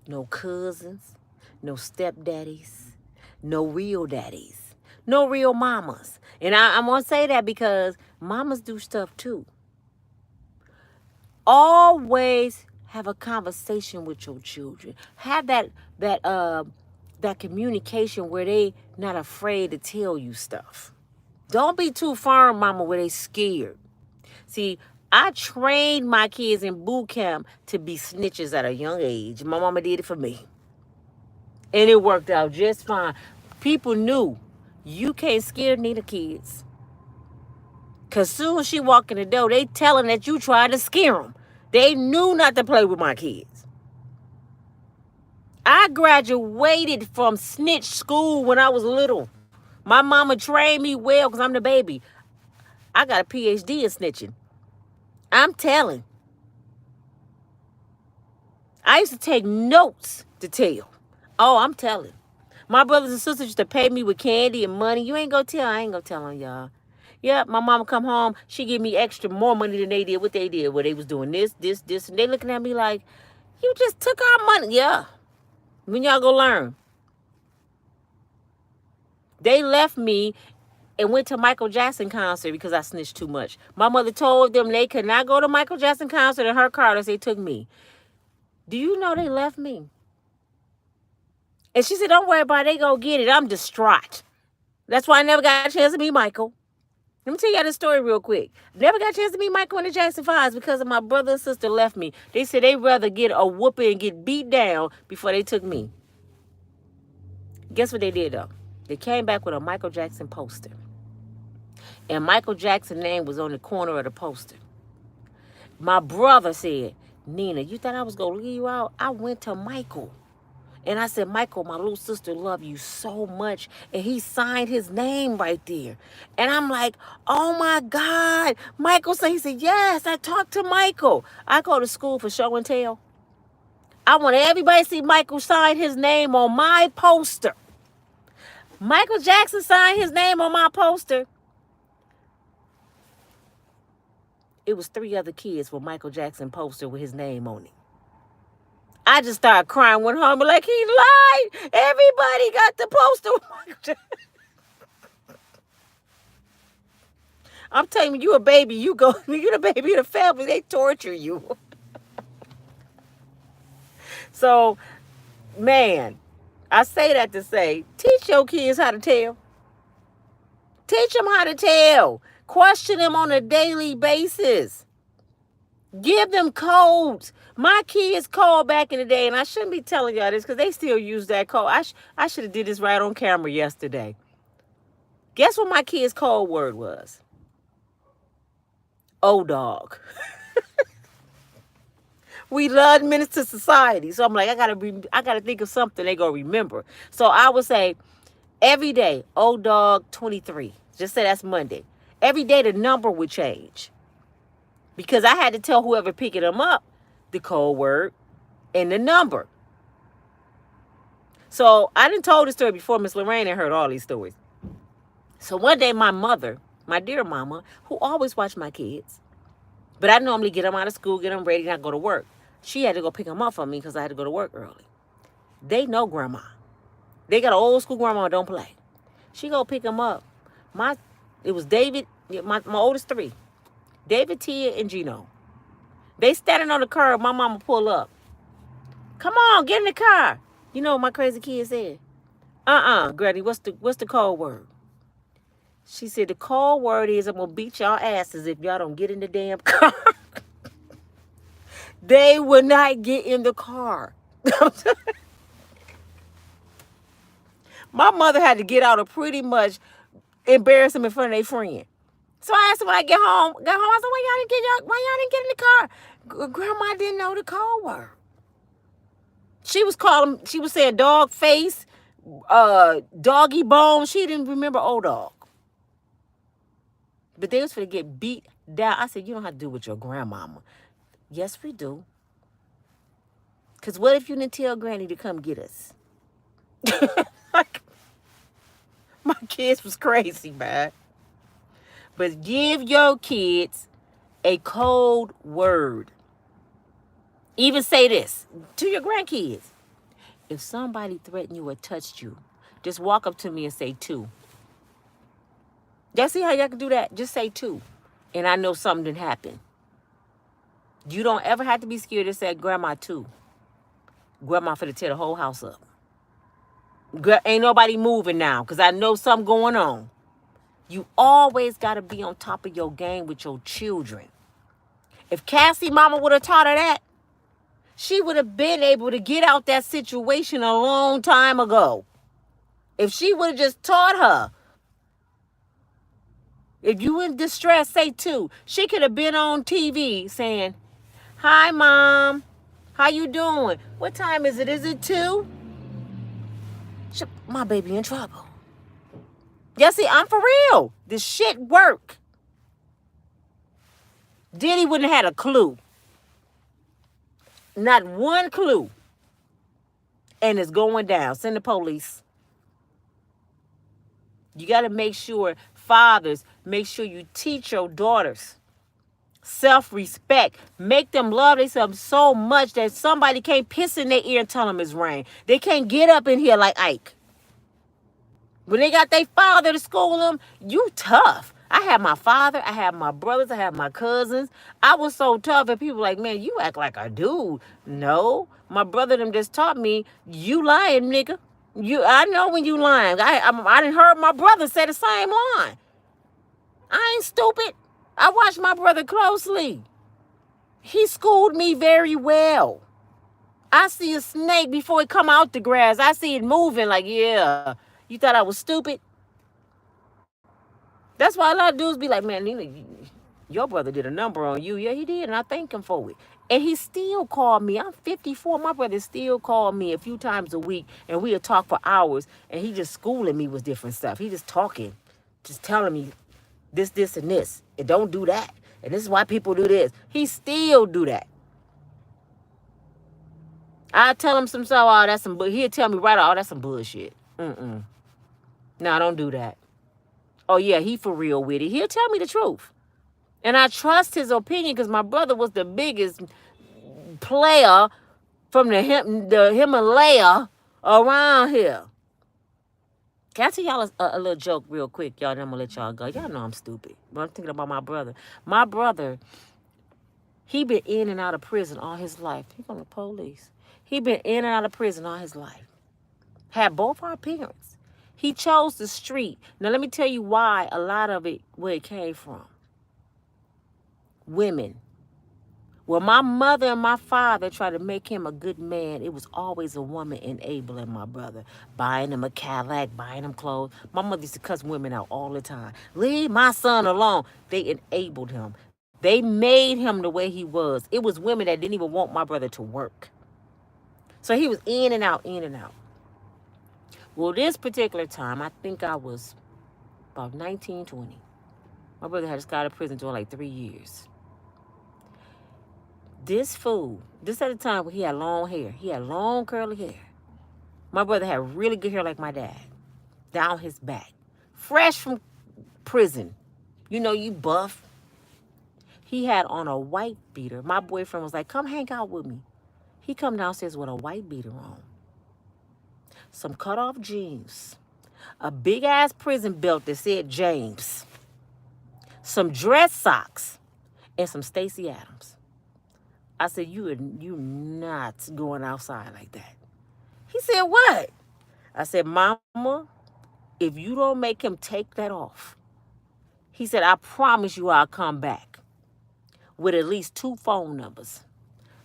No cousins, no stepdaddies, no real daddies, no real mamas. And I'm going to say that because mamas do stuff too. Always have a conversation with your children. Have that communication where they not afraid to tell you stuff. Don't be too firm, mama, where they scared. See, I trained my kids in boot camp to be snitches at a young age. My mama did it for me. And it worked out just fine. People knew you can't scare neither kids. Because soon as she walk in the door, they telling that you tried to scare them. They knew not to play with my kids. I graduated from snitch school when I was little. My mama trained me well because I'm the baby. I got a PhD in snitching. I'm telling. I used to take notes to tell. Oh, I'm telling. My brothers and sisters used to pay me with candy and money. You ain't gonna tell. I ain't gonna tell on y'all. Yeah, my mama come home. She give me extra more money than they did. What they did, where they was doing this, and they looking at me like, you just took our money. Yeah. When y'all go learn. They left me and went to Michael Jackson concert because I snitched too much. My mother told them they could not go to Michael Jackson concert in her car unless they took me. Do you know they left me? And she said, don't worry about it. They go get it. I'm distraught. That's why I never got a chance to meet Michael. Let me tell you the story real quick. Never got a chance to meet Michael in the Jackson 5s because of my brother and sister left me. They said they'd rather get a whooping and get beat down before they took me. Guess what they did, though? They came back with a Michael Jackson poster. And Michael Jackson's name was on the corner of the poster. My brother said, Nina, you thought I was going to leave you out? I went to Michael. And I said, Michael, my little sister love you so much. And he signed his name right there. And I'm like, oh, my God. Michael said, he said, yes, I talked to Michael. I go to school for show and tell. I want everybody to see Michael sign his name on my poster. Michael Jackson signed his name on my poster. It was 3 other kids with Michael Jackson poster with his name on it. I just started crying, went home, like, he lied. Everybody got the poster with Michael Jackson. I'm telling you, you a baby. You the baby of the family. They torture you. So, man, I say that to say, teach your kids how to tell. Teach them how to tell. Question them on a daily basis. Give them codes. My kids called back in the day, and I shouldn't be telling y'all this because they still use that code. I should have did this right on camera yesterday. Guess what my kids' code word was? Oh, dog. We love Minister Society. So I'm like, I gotta think of something they gonna remember. So I would say every day, old dog 23. Just say that's Monday. Every day the number would change. Because I had to tell whoever picking them up the code word and the number. So I done told the story before. Miss Lorraine had heard all these stories. So one day my mother, my dear mama, who always watched my kids, but I normally get them out of school, get them ready, and I go to work. She had to go pick them up for me because I had to go to work early. They know grandma. They got an old school grandma, don't play. She go pick them up. It was David, my oldest 3. David, Tia, and Gino. They standing on the curb. My mama pull up. Come on, get in the car. You know what my crazy kid said? Granny, what's the code word? She said, the code word is I'm going to beat y'all asses if y'all don't get in the damn car. They would not get in the car. My mother had to get out and pretty much embarrass them in front of their friend. So I asked them when I got home, I said, why y'all didn't get in the car? Grandma didn't know the code word. She was saying dog face, doggy bone. She didn't remember old dog. But they was finna get beat down. I said, you don't have to do with your grandmama. Yes, we do. Because what if you didn't tell Granny to come get us? My kids was crazy, man. But give your kids a code word. Even say this to your grandkids. If somebody threatened you or touched you, just walk up to me and say 2. Y'all see how y'all can do that? Just say 2. And I know something didn't happen. You don't ever have to be scared to say grandma 2. Grandma finna tear the whole house up. Ain't nobody moving now because I know something going on. You always got to be on top of your game with your children. If Cassie mama would have taught her that, she would have been able to get out that situation a long time ago. If she would have just taught her, if you in distress, say two. She could have been on TV saying, "Hi, Mom. How you doing? What time is it? Is it 2? My baby in trouble." Yeah, see, I'm for real. This shit work. Diddy wouldn't have had a clue. Not one clue. And it's going down. Send the police. You got to make sure, fathers, make sure you teach your daughters self-respect. Make them love themselves so much that somebody can't piss in their ear and tell them it's rain. They can't get up in here like Ike. When they got their father to school them, you tough. I had my father, I had my brothers, I had my cousins. I was so tough and people like, man, you act like a dude. No, my brother them just taught me, you lying, nigga. I know when you lying. I didn't heard my brother say the same line. I ain't stupid. I watched my brother closely. He schooled me very well. I see a snake before it come out the grass. I see it moving like, yeah, you thought I was stupid? That's why a lot of dudes be like, man, your brother did a number on you. Yeah, he did, and I thank him for it. And he still called me. I'm 54. My brother still called me a few times a week, and we'll talk for hours, and he just schooling me with different stuff. He just talking, just telling me this, and this, and don't do that. And this is why people do this. He still do that. I tell him some stuff, oh, that's some, but he'll tell me right, oh, that's some bullshit. No, don't do that. Oh, yeah, he for real with it. He'll tell me the truth. And I trust his opinion because my brother was the biggest player from the Himalaya around here. Can I tell y'all a little joke real quick? Y'all, then I'm going to let y'all go. Y'all know I'm stupid. But I'm thinking about my brother. My brother, he been in and out of prison all his life. He from the police. He been in and out of prison all his life. Had both our parents. He chose the street. Now, let me tell you why a lot of it, where it came from. Women. When my mother and my father tried to make him a good man, it was always a woman enabling my brother. Buying him a Cadillac, buying him clothes. My mother used to cuss women out all the time. Leave my son alone. They enabled him. They made him the way he was. It was women that didn't even want my brother to work. So he was in and out, in and out. Well, this particular time, I think I was about 19, 20. My brother had just got out of prison doing like 3 years. This fool, this at the time when he had long hair. He had long curly hair. My brother had really good hair like my dad. Down his back. Fresh from prison. You know, you buff. He had on a white beater. My boyfriend was like, come hang out with me. He come downstairs with a white beater on. Some cut-off jeans. A big-ass prison belt that said James. Some dress socks. And some Stacey Adams. I said, you not going outside like that. He said, what? I said, Mama, if you don't make him take that off, he said, I promise you I'll come back with at least 2 phone numbers.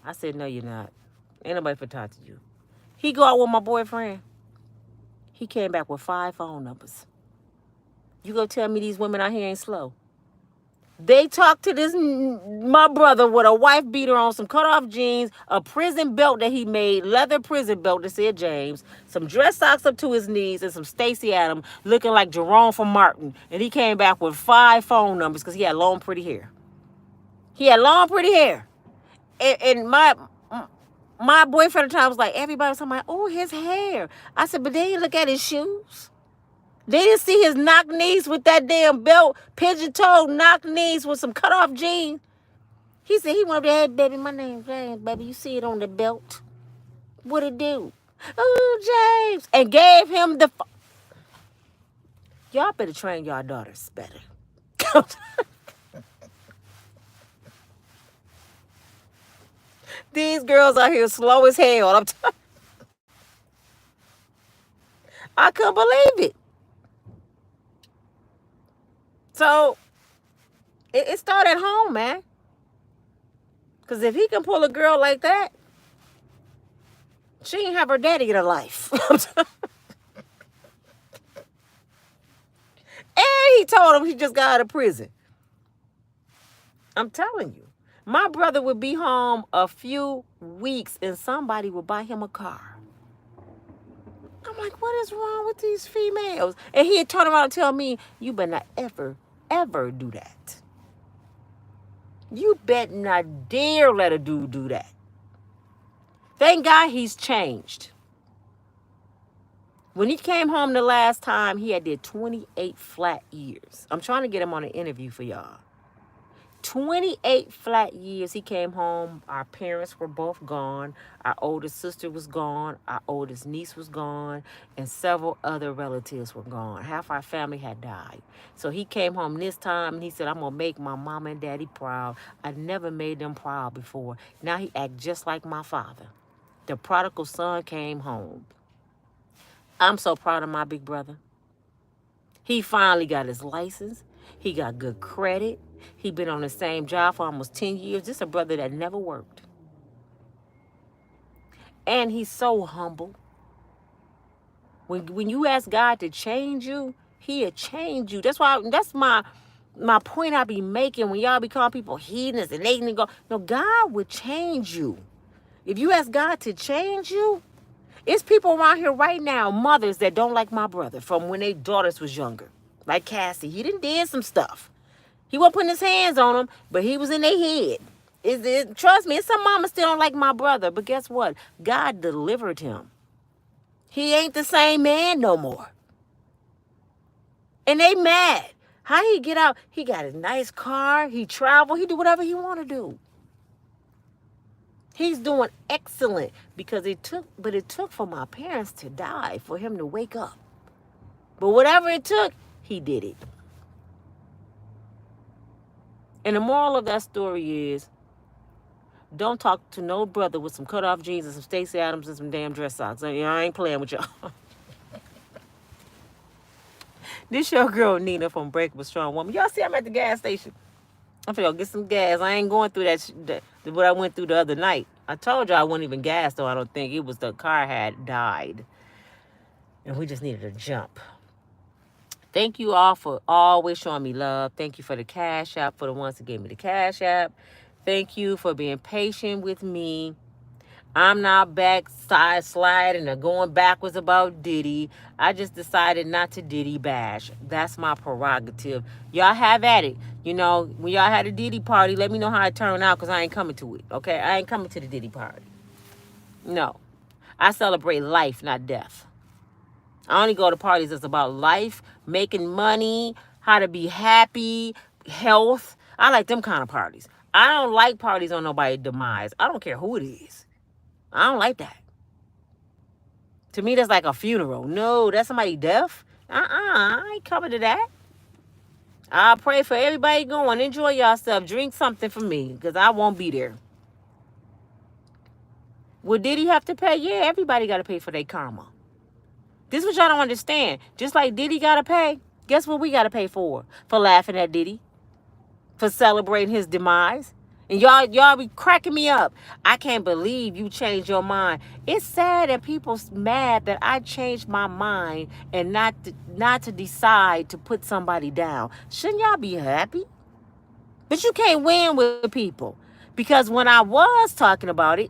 I said, no, you're not. Ain't nobody for talk to you. He go out with my boyfriend. He came back with 5 phone numbers. You go tell me these women out here ain't slow. They talked to my brother with a wife beater on, some cut-off jeans, a prison belt that he made, leather prison belt that said James, some dress socks up to his knees, and some Stacey Adams looking like Jerome from Martin. And he came back with 5 phone numbers because he had long, pretty hair. He had long, pretty hair. And my boyfriend at the time was like, everybody was talking about, oh, his hair. I said, but they didn't look at his shoes. They didn't see his knock knees with that damn belt, pigeon-toed knock knees with some cut-off jeans. He said he went up there, hey, baby, my name's James, baby. You see it on the belt? What it do? Oh, James. And gave him the... Y'all better train y'all daughters better. These girls out here slow as hell. I couldn't believe it. So it started at home, man. Because if he can pull a girl like that, she ain't have her daddy in her life. And he told him he just got out of prison. I'm telling you. My brother would be home a few weeks and somebody would buy him a car. I'm like, what is wrong with these females? And he'd turn around and tell me, you better not ever, ever do that. You better not dare let a dude do that. Thank God he's changed. When he came home the last time, he had did 28 flat years. I'm trying to get him on an interview for y'all. 28 flat years he came home. Our parents were both gone. Our oldest sister was gone. Our oldest niece was gone. And several other relatives were gone. Half our family had died. So he came home this time and he said, I'm going to make my mama and daddy proud. I never made them proud before. Now he act just like my father. The prodigal son came home. I'm so proud of my big brother. He finally got his license. He got good credit. He been on the same job for almost 10 years. This is a brother that never worked. And he's so humble. When you ask God to change you, he'll change you. That's my point I be making when y'all be calling people heathens and they go. No, God will change you. If you ask God to change you, it's people around here right now, mothers that don't like my brother from when their daughters was younger. Like Cassie, he did some stuff. He wasn't putting his hands on them, but he was in their head. Trust me, some mamas still don't like my brother, but guess what? God delivered him. He ain't the same man no more. And they mad. How he get out? He got a nice car. He travel. He do whatever he want to do. He's doing excellent because it took for my parents to die for him to wake up. But whatever it took, he did it. And the moral of that story is, don't talk to no brother with some cut-off jeans and some Stacey Adams and some damn dress socks. I ain't playing with y'all. This your girl Nina from Unbreakable Strong Woman. Y'all see I'm at the gas station. I'm finna go get some gas. I ain't going through what I went through the other night. I told y'all I wasn't even gas, though. I don't think it was the car had died. And we just needed a jump. Thank you all for always showing me love. Thank you for the Cashapp, for the ones that gave me the Cashapp. Thank you for being patient with me. I'm not sliding or going backwards about Diddy. I just decided not to Diddy bash. That's my prerogative. Y'all have at it. You know, when y'all had a Diddy party, let me know how it turned out because I ain't coming to it, okay? I ain't coming to the Diddy party. No. I celebrate life, not death. I only go to parties that's about life, making money, how to be happy, health. I like them kind of parties. I don't like parties on nobody's demise. I don't care who it is. I don't like that. To me, that's like a funeral. No, that's somebody deaf. I ain't coming to that. I pray for everybody going. Enjoy yourself. Drink something for me, because I won't be there. Well, did he have to pay? Yeah, everybody got to pay for their karma. This is what y'all don't understand. Just like Diddy got to pay, guess what we got to pay for? For laughing at Diddy. For celebrating his demise. And y'all be cracking me up. I can't believe you changed your mind. It's sad that people's mad that I changed my mind and not to decide to put somebody down. Shouldn't y'all be happy? But you can't win with people. Because when I was talking about it,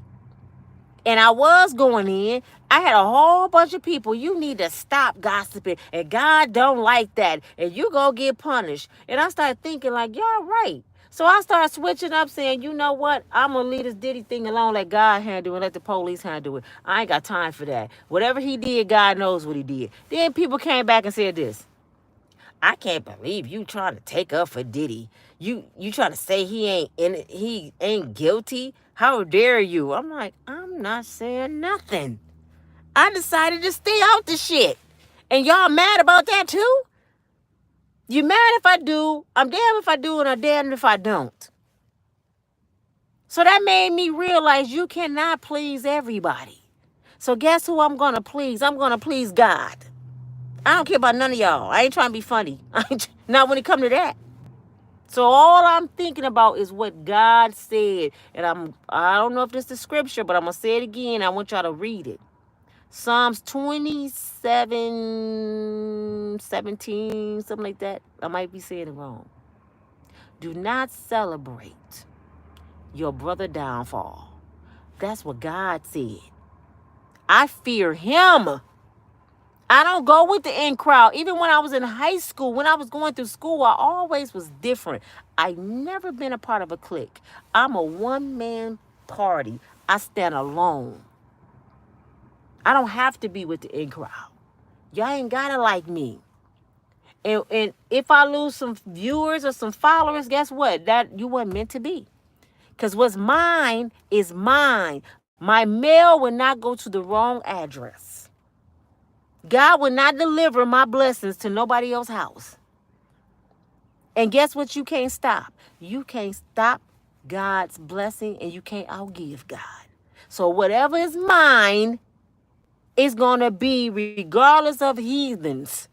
and I was going in, I had a whole bunch of people. You need to stop gossiping. And God don't like that. And you go get punished. And I started thinking like, y'all right. So I started switching up saying, you know what? I'm going to leave this Diddy thing alone. Let God handle it. Let the police handle it. I ain't got time for that. Whatever he did, God knows what he did. Then people came back and said this. I can't believe you trying to take up for Diddy. You trying to say he ain't guilty? How dare you? I'm like, I'm not saying nothing. I decided to stay out the shit. And y'all mad about that too? You mad if I do? I'm damned if I do and I'm damned if I don't. So that made me realize you cannot please everybody. So guess who I'm going to please? I'm going to please God. I don't care about none of y'all. I ain't trying to be funny. Not when it come to that. So all I'm thinking about is what God said. And I don't know if this is scripture, but I'm going to say it again. I want y'all to read it. Psalms 27:17, something like that. I might be saying it wrong. Do not celebrate your brother downfall. That's what God said. I fear him. I don't go with the in crowd. Even when I was in high school, when I was going through school, I always was different. I never been a part of a clique. I'm a one-man party. I stand alone. I don't have to be with the in crowd. Y'all ain't gotta like me. And if I lose some viewers or some followers, guess what? That you weren't meant to be. Because what's mine is mine. My mail will not go to the wrong address. God will not deliver my blessings to nobody else's house. And guess what you can't stop? You can't stop God's blessing, and you can't outgive God. So whatever is mine is going to be regardless of heathens.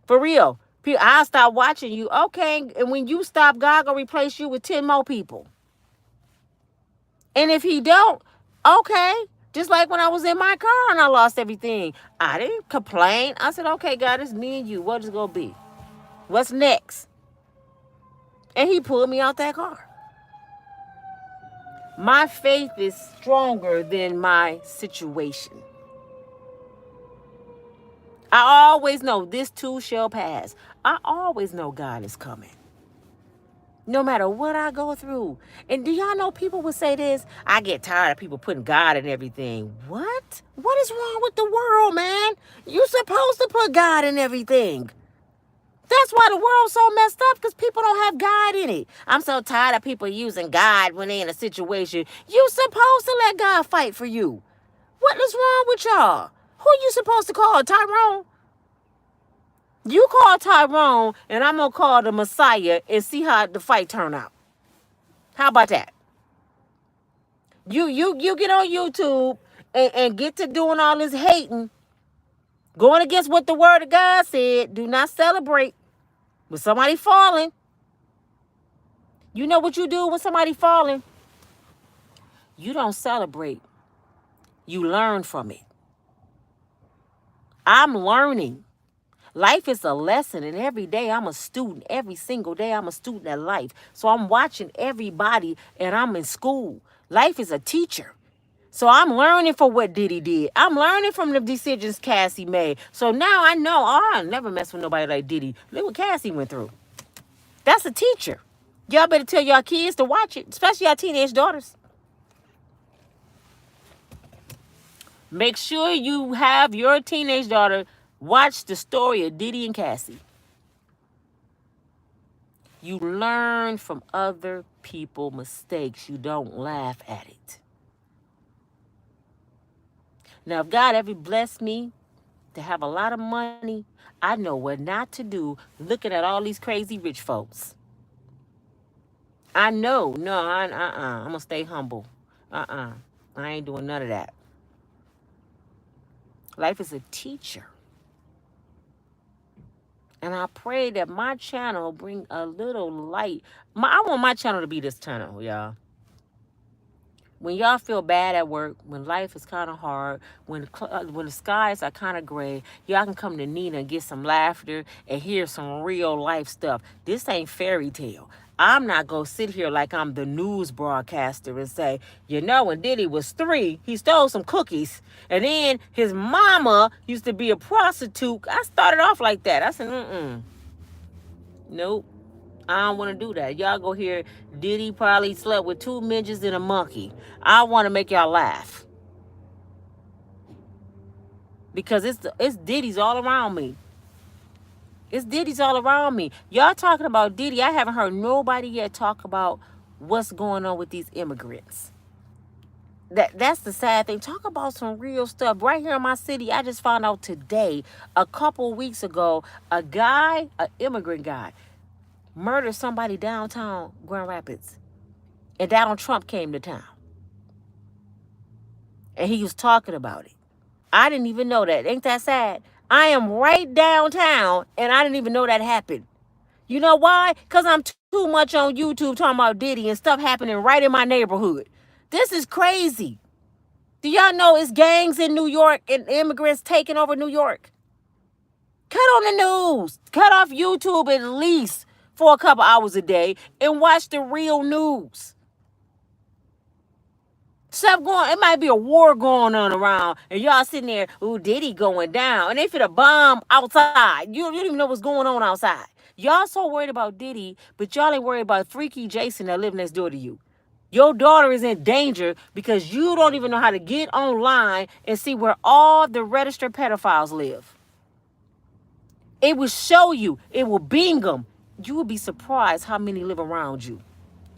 For real. I'll stop watching you. Okay. And when you stop, God going to replace you with 10 more people. And if he don't, okay. Just like when I was in my car and I lost everything. I didn't complain. I said, okay, God, it's me and you. What is it going to be? What's next? And he pulled me out that car. My faith is stronger than my situation. I always know this too shall pass. I always know God is coming. No matter what I go through. And do y'all know people would say this? I get tired of people putting God in everything. What? What is wrong with the world, man? You're supposed to put God in everything. That's why the world's so messed up, because people don't have God in it. I'm so tired of people using God when they're in a situation. You're supposed to let God fight for you. What is wrong with y'all? Who are you supposed to call? Tyrone? You call Tyrone, and I'm going to call the Messiah and see how the fight turn out. How about that? You get on YouTube and get to doing all this hating, going against what the word of God said. Do not celebrate with somebody falling. You know what you do when somebody falling? You don't celebrate. You learn from it. I'm learning. Life is a lesson, and every day I'm a student. Every single day I'm a student at life. So I'm watching everybody, and I'm in school. Life is a teacher. So I'm learning from what Diddy did. I'm learning from the decisions Cassie made. So now I know, I'll never mess with nobody like Diddy. Look what Cassie went through. That's a teacher. Y'all better tell y'all kids to watch it, especially y'all teenage daughters. Make sure you have your teenage daughter watch the story of Diddy and Cassie. You learn from other people's mistakes. You don't laugh at it. Now, if God ever blessed me to have a lot of money, I know what not to do looking at all these crazy rich folks. I know. No, I'm going to stay humble. I ain't doing none of that. Life is a teacher. And I pray that my channel bring a little light. I want my channel to be this channel, y'all. When y'all feel bad at work, when life is kind of hard, when the skies are kind of gray, y'all can come to Nina and get some laughter and hear some real life stuff. This ain't fairy tale. I'm not going to sit here like I'm the news broadcaster and say, you know, when Diddy was 3, he stole some cookies. And then his mama used to be a prostitute. I started off like that. I said, nope. I don't want to do that. Y'all go hear Diddy probably slept with 2 midgets and a monkey. I want to make y'all laugh. Because it's Diddy's all around me. It's Diddy's all around me. Y'all talking about Diddy. I haven't heard nobody yet talk about what's going on with these immigrants. That's the sad thing. Talk about some real stuff. Right here in my city, I just found out today, a couple weeks ago, an immigrant guy, murdered somebody downtown Grand Rapids. And Donald Trump came to town. And he was talking about it. I didn't even know that. Ain't that sad? I am right downtown, and I didn't even know that happened. You know why? Because I'm too much on YouTube talking about Diddy and stuff happening right in my neighborhood. This is crazy. Do y'all know it's gangs in New York and immigrants taking over New York? Cut on the news. Cut off YouTube at least for a couple hours a day and watch the real news. Stuff going, it might be a war going on around, and y'all sitting there, ooh, Diddy going down, and they finna bomb outside. You don't even know what's going on outside. Y'all so worried about Diddy, but y'all ain't worried about freaky Jason that live next door to you. Your daughter is in danger because you don't even know how to get online and see where all the registered pedophiles live. It will show you. It will bing them. You will be surprised how many live around you.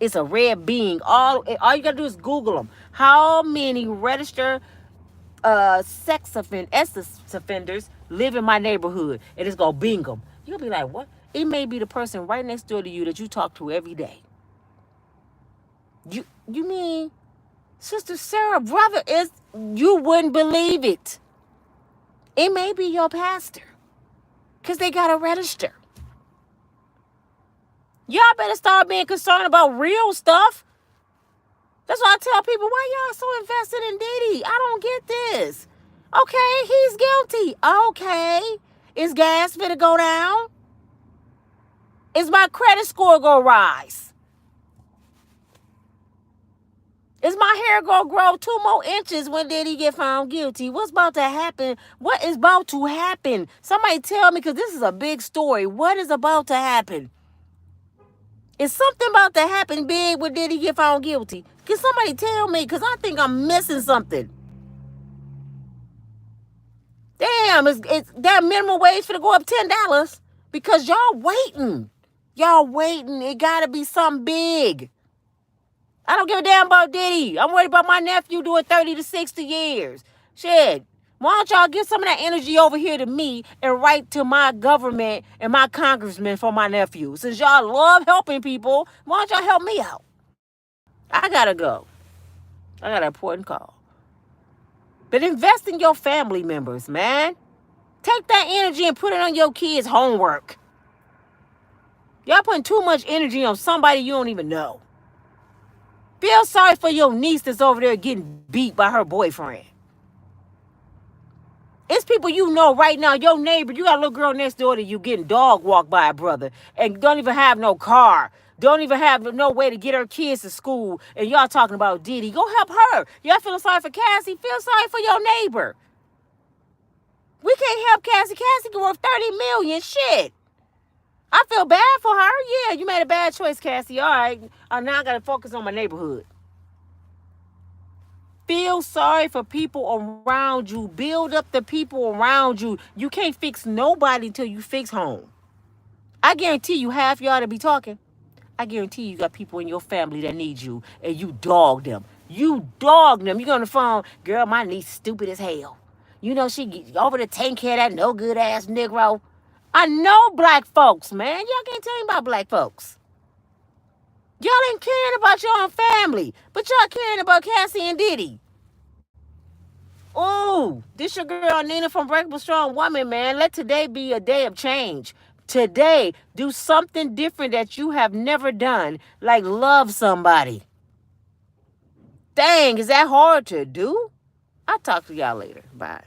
It's a red being. All you got to do is Google them. How many registered sex offenders live in my neighborhood? And it's going to bing them. You'll be like, what? It may be the person right next door to you that you talk to every day. You mean, Sister Sarah, brother, you wouldn't believe it. It may be your pastor. Because they got to register. Y'all better start being concerned about real stuff. That's why I tell people, why y'all so invested in Diddy? I don't get this. Okay, he's guilty. Okay. Is gas finna go down? Is my credit score gonna rise? Is my hair gonna grow 2 more inches when Diddy get found guilty? What's about to happen? What is about to happen? Somebody tell me, because this is a big story. What is about to happen? Is something about to happen big when Diddy get found guilty? Can somebody tell me? Because I think I'm missing something. Damn, it's that minimum wage for to go up $10 because y'all waiting. Y'all waiting. It got to be something big. I don't give a damn about Diddy. I'm worried about my nephew doing 30 to 60 years. Shit. Why don't y'all give some of that energy over here to me and write to my government and my congressman for my nephew? Since y'all love helping people, why don't y'all help me out? I gotta go. I got an important call. But invest in your family members, man. Take that energy and put it on your kids' homework. Y'all putting too much energy on somebody you don't even know. Feel sorry for your niece that's over there getting beat by her boyfriend. It's people you know right now, your neighbor, you got a little girl next door to you getting dog walked by a brother and don't even have no car. Don't even have no way to get her kids to school. And y'all talking about Diddy. Go help her. Y'all feeling sorry for Cassie? Feel sorry for your neighbor. We can't help Cassie. Cassie can worth $30 million. Shit. I feel bad for her. Yeah, you made a bad choice, Cassie. All right. Now I got to focus on my neighborhood. Feel sorry for people around you. Build up the people around you. You can't fix nobody until you fix home. I guarantee you half y'all to be talking. I guarantee you got people in your family that need you, and you dog them. You dog them. You go on the phone, girl, my niece stupid as hell. You know, she get over to take care of that no good ass Negro. I know black folks, man. Y'all can't tell me about black folks. Y'all ain't caring about your own family, but y'all caring about Cassie and Diddy. Ooh, this your girl Nina from Unbreakable Strong Woman, man. Let today be a day of change. Today, do something different that you have never done, like love somebody. Dang, is that hard to do? I'll talk to y'all later. Bye.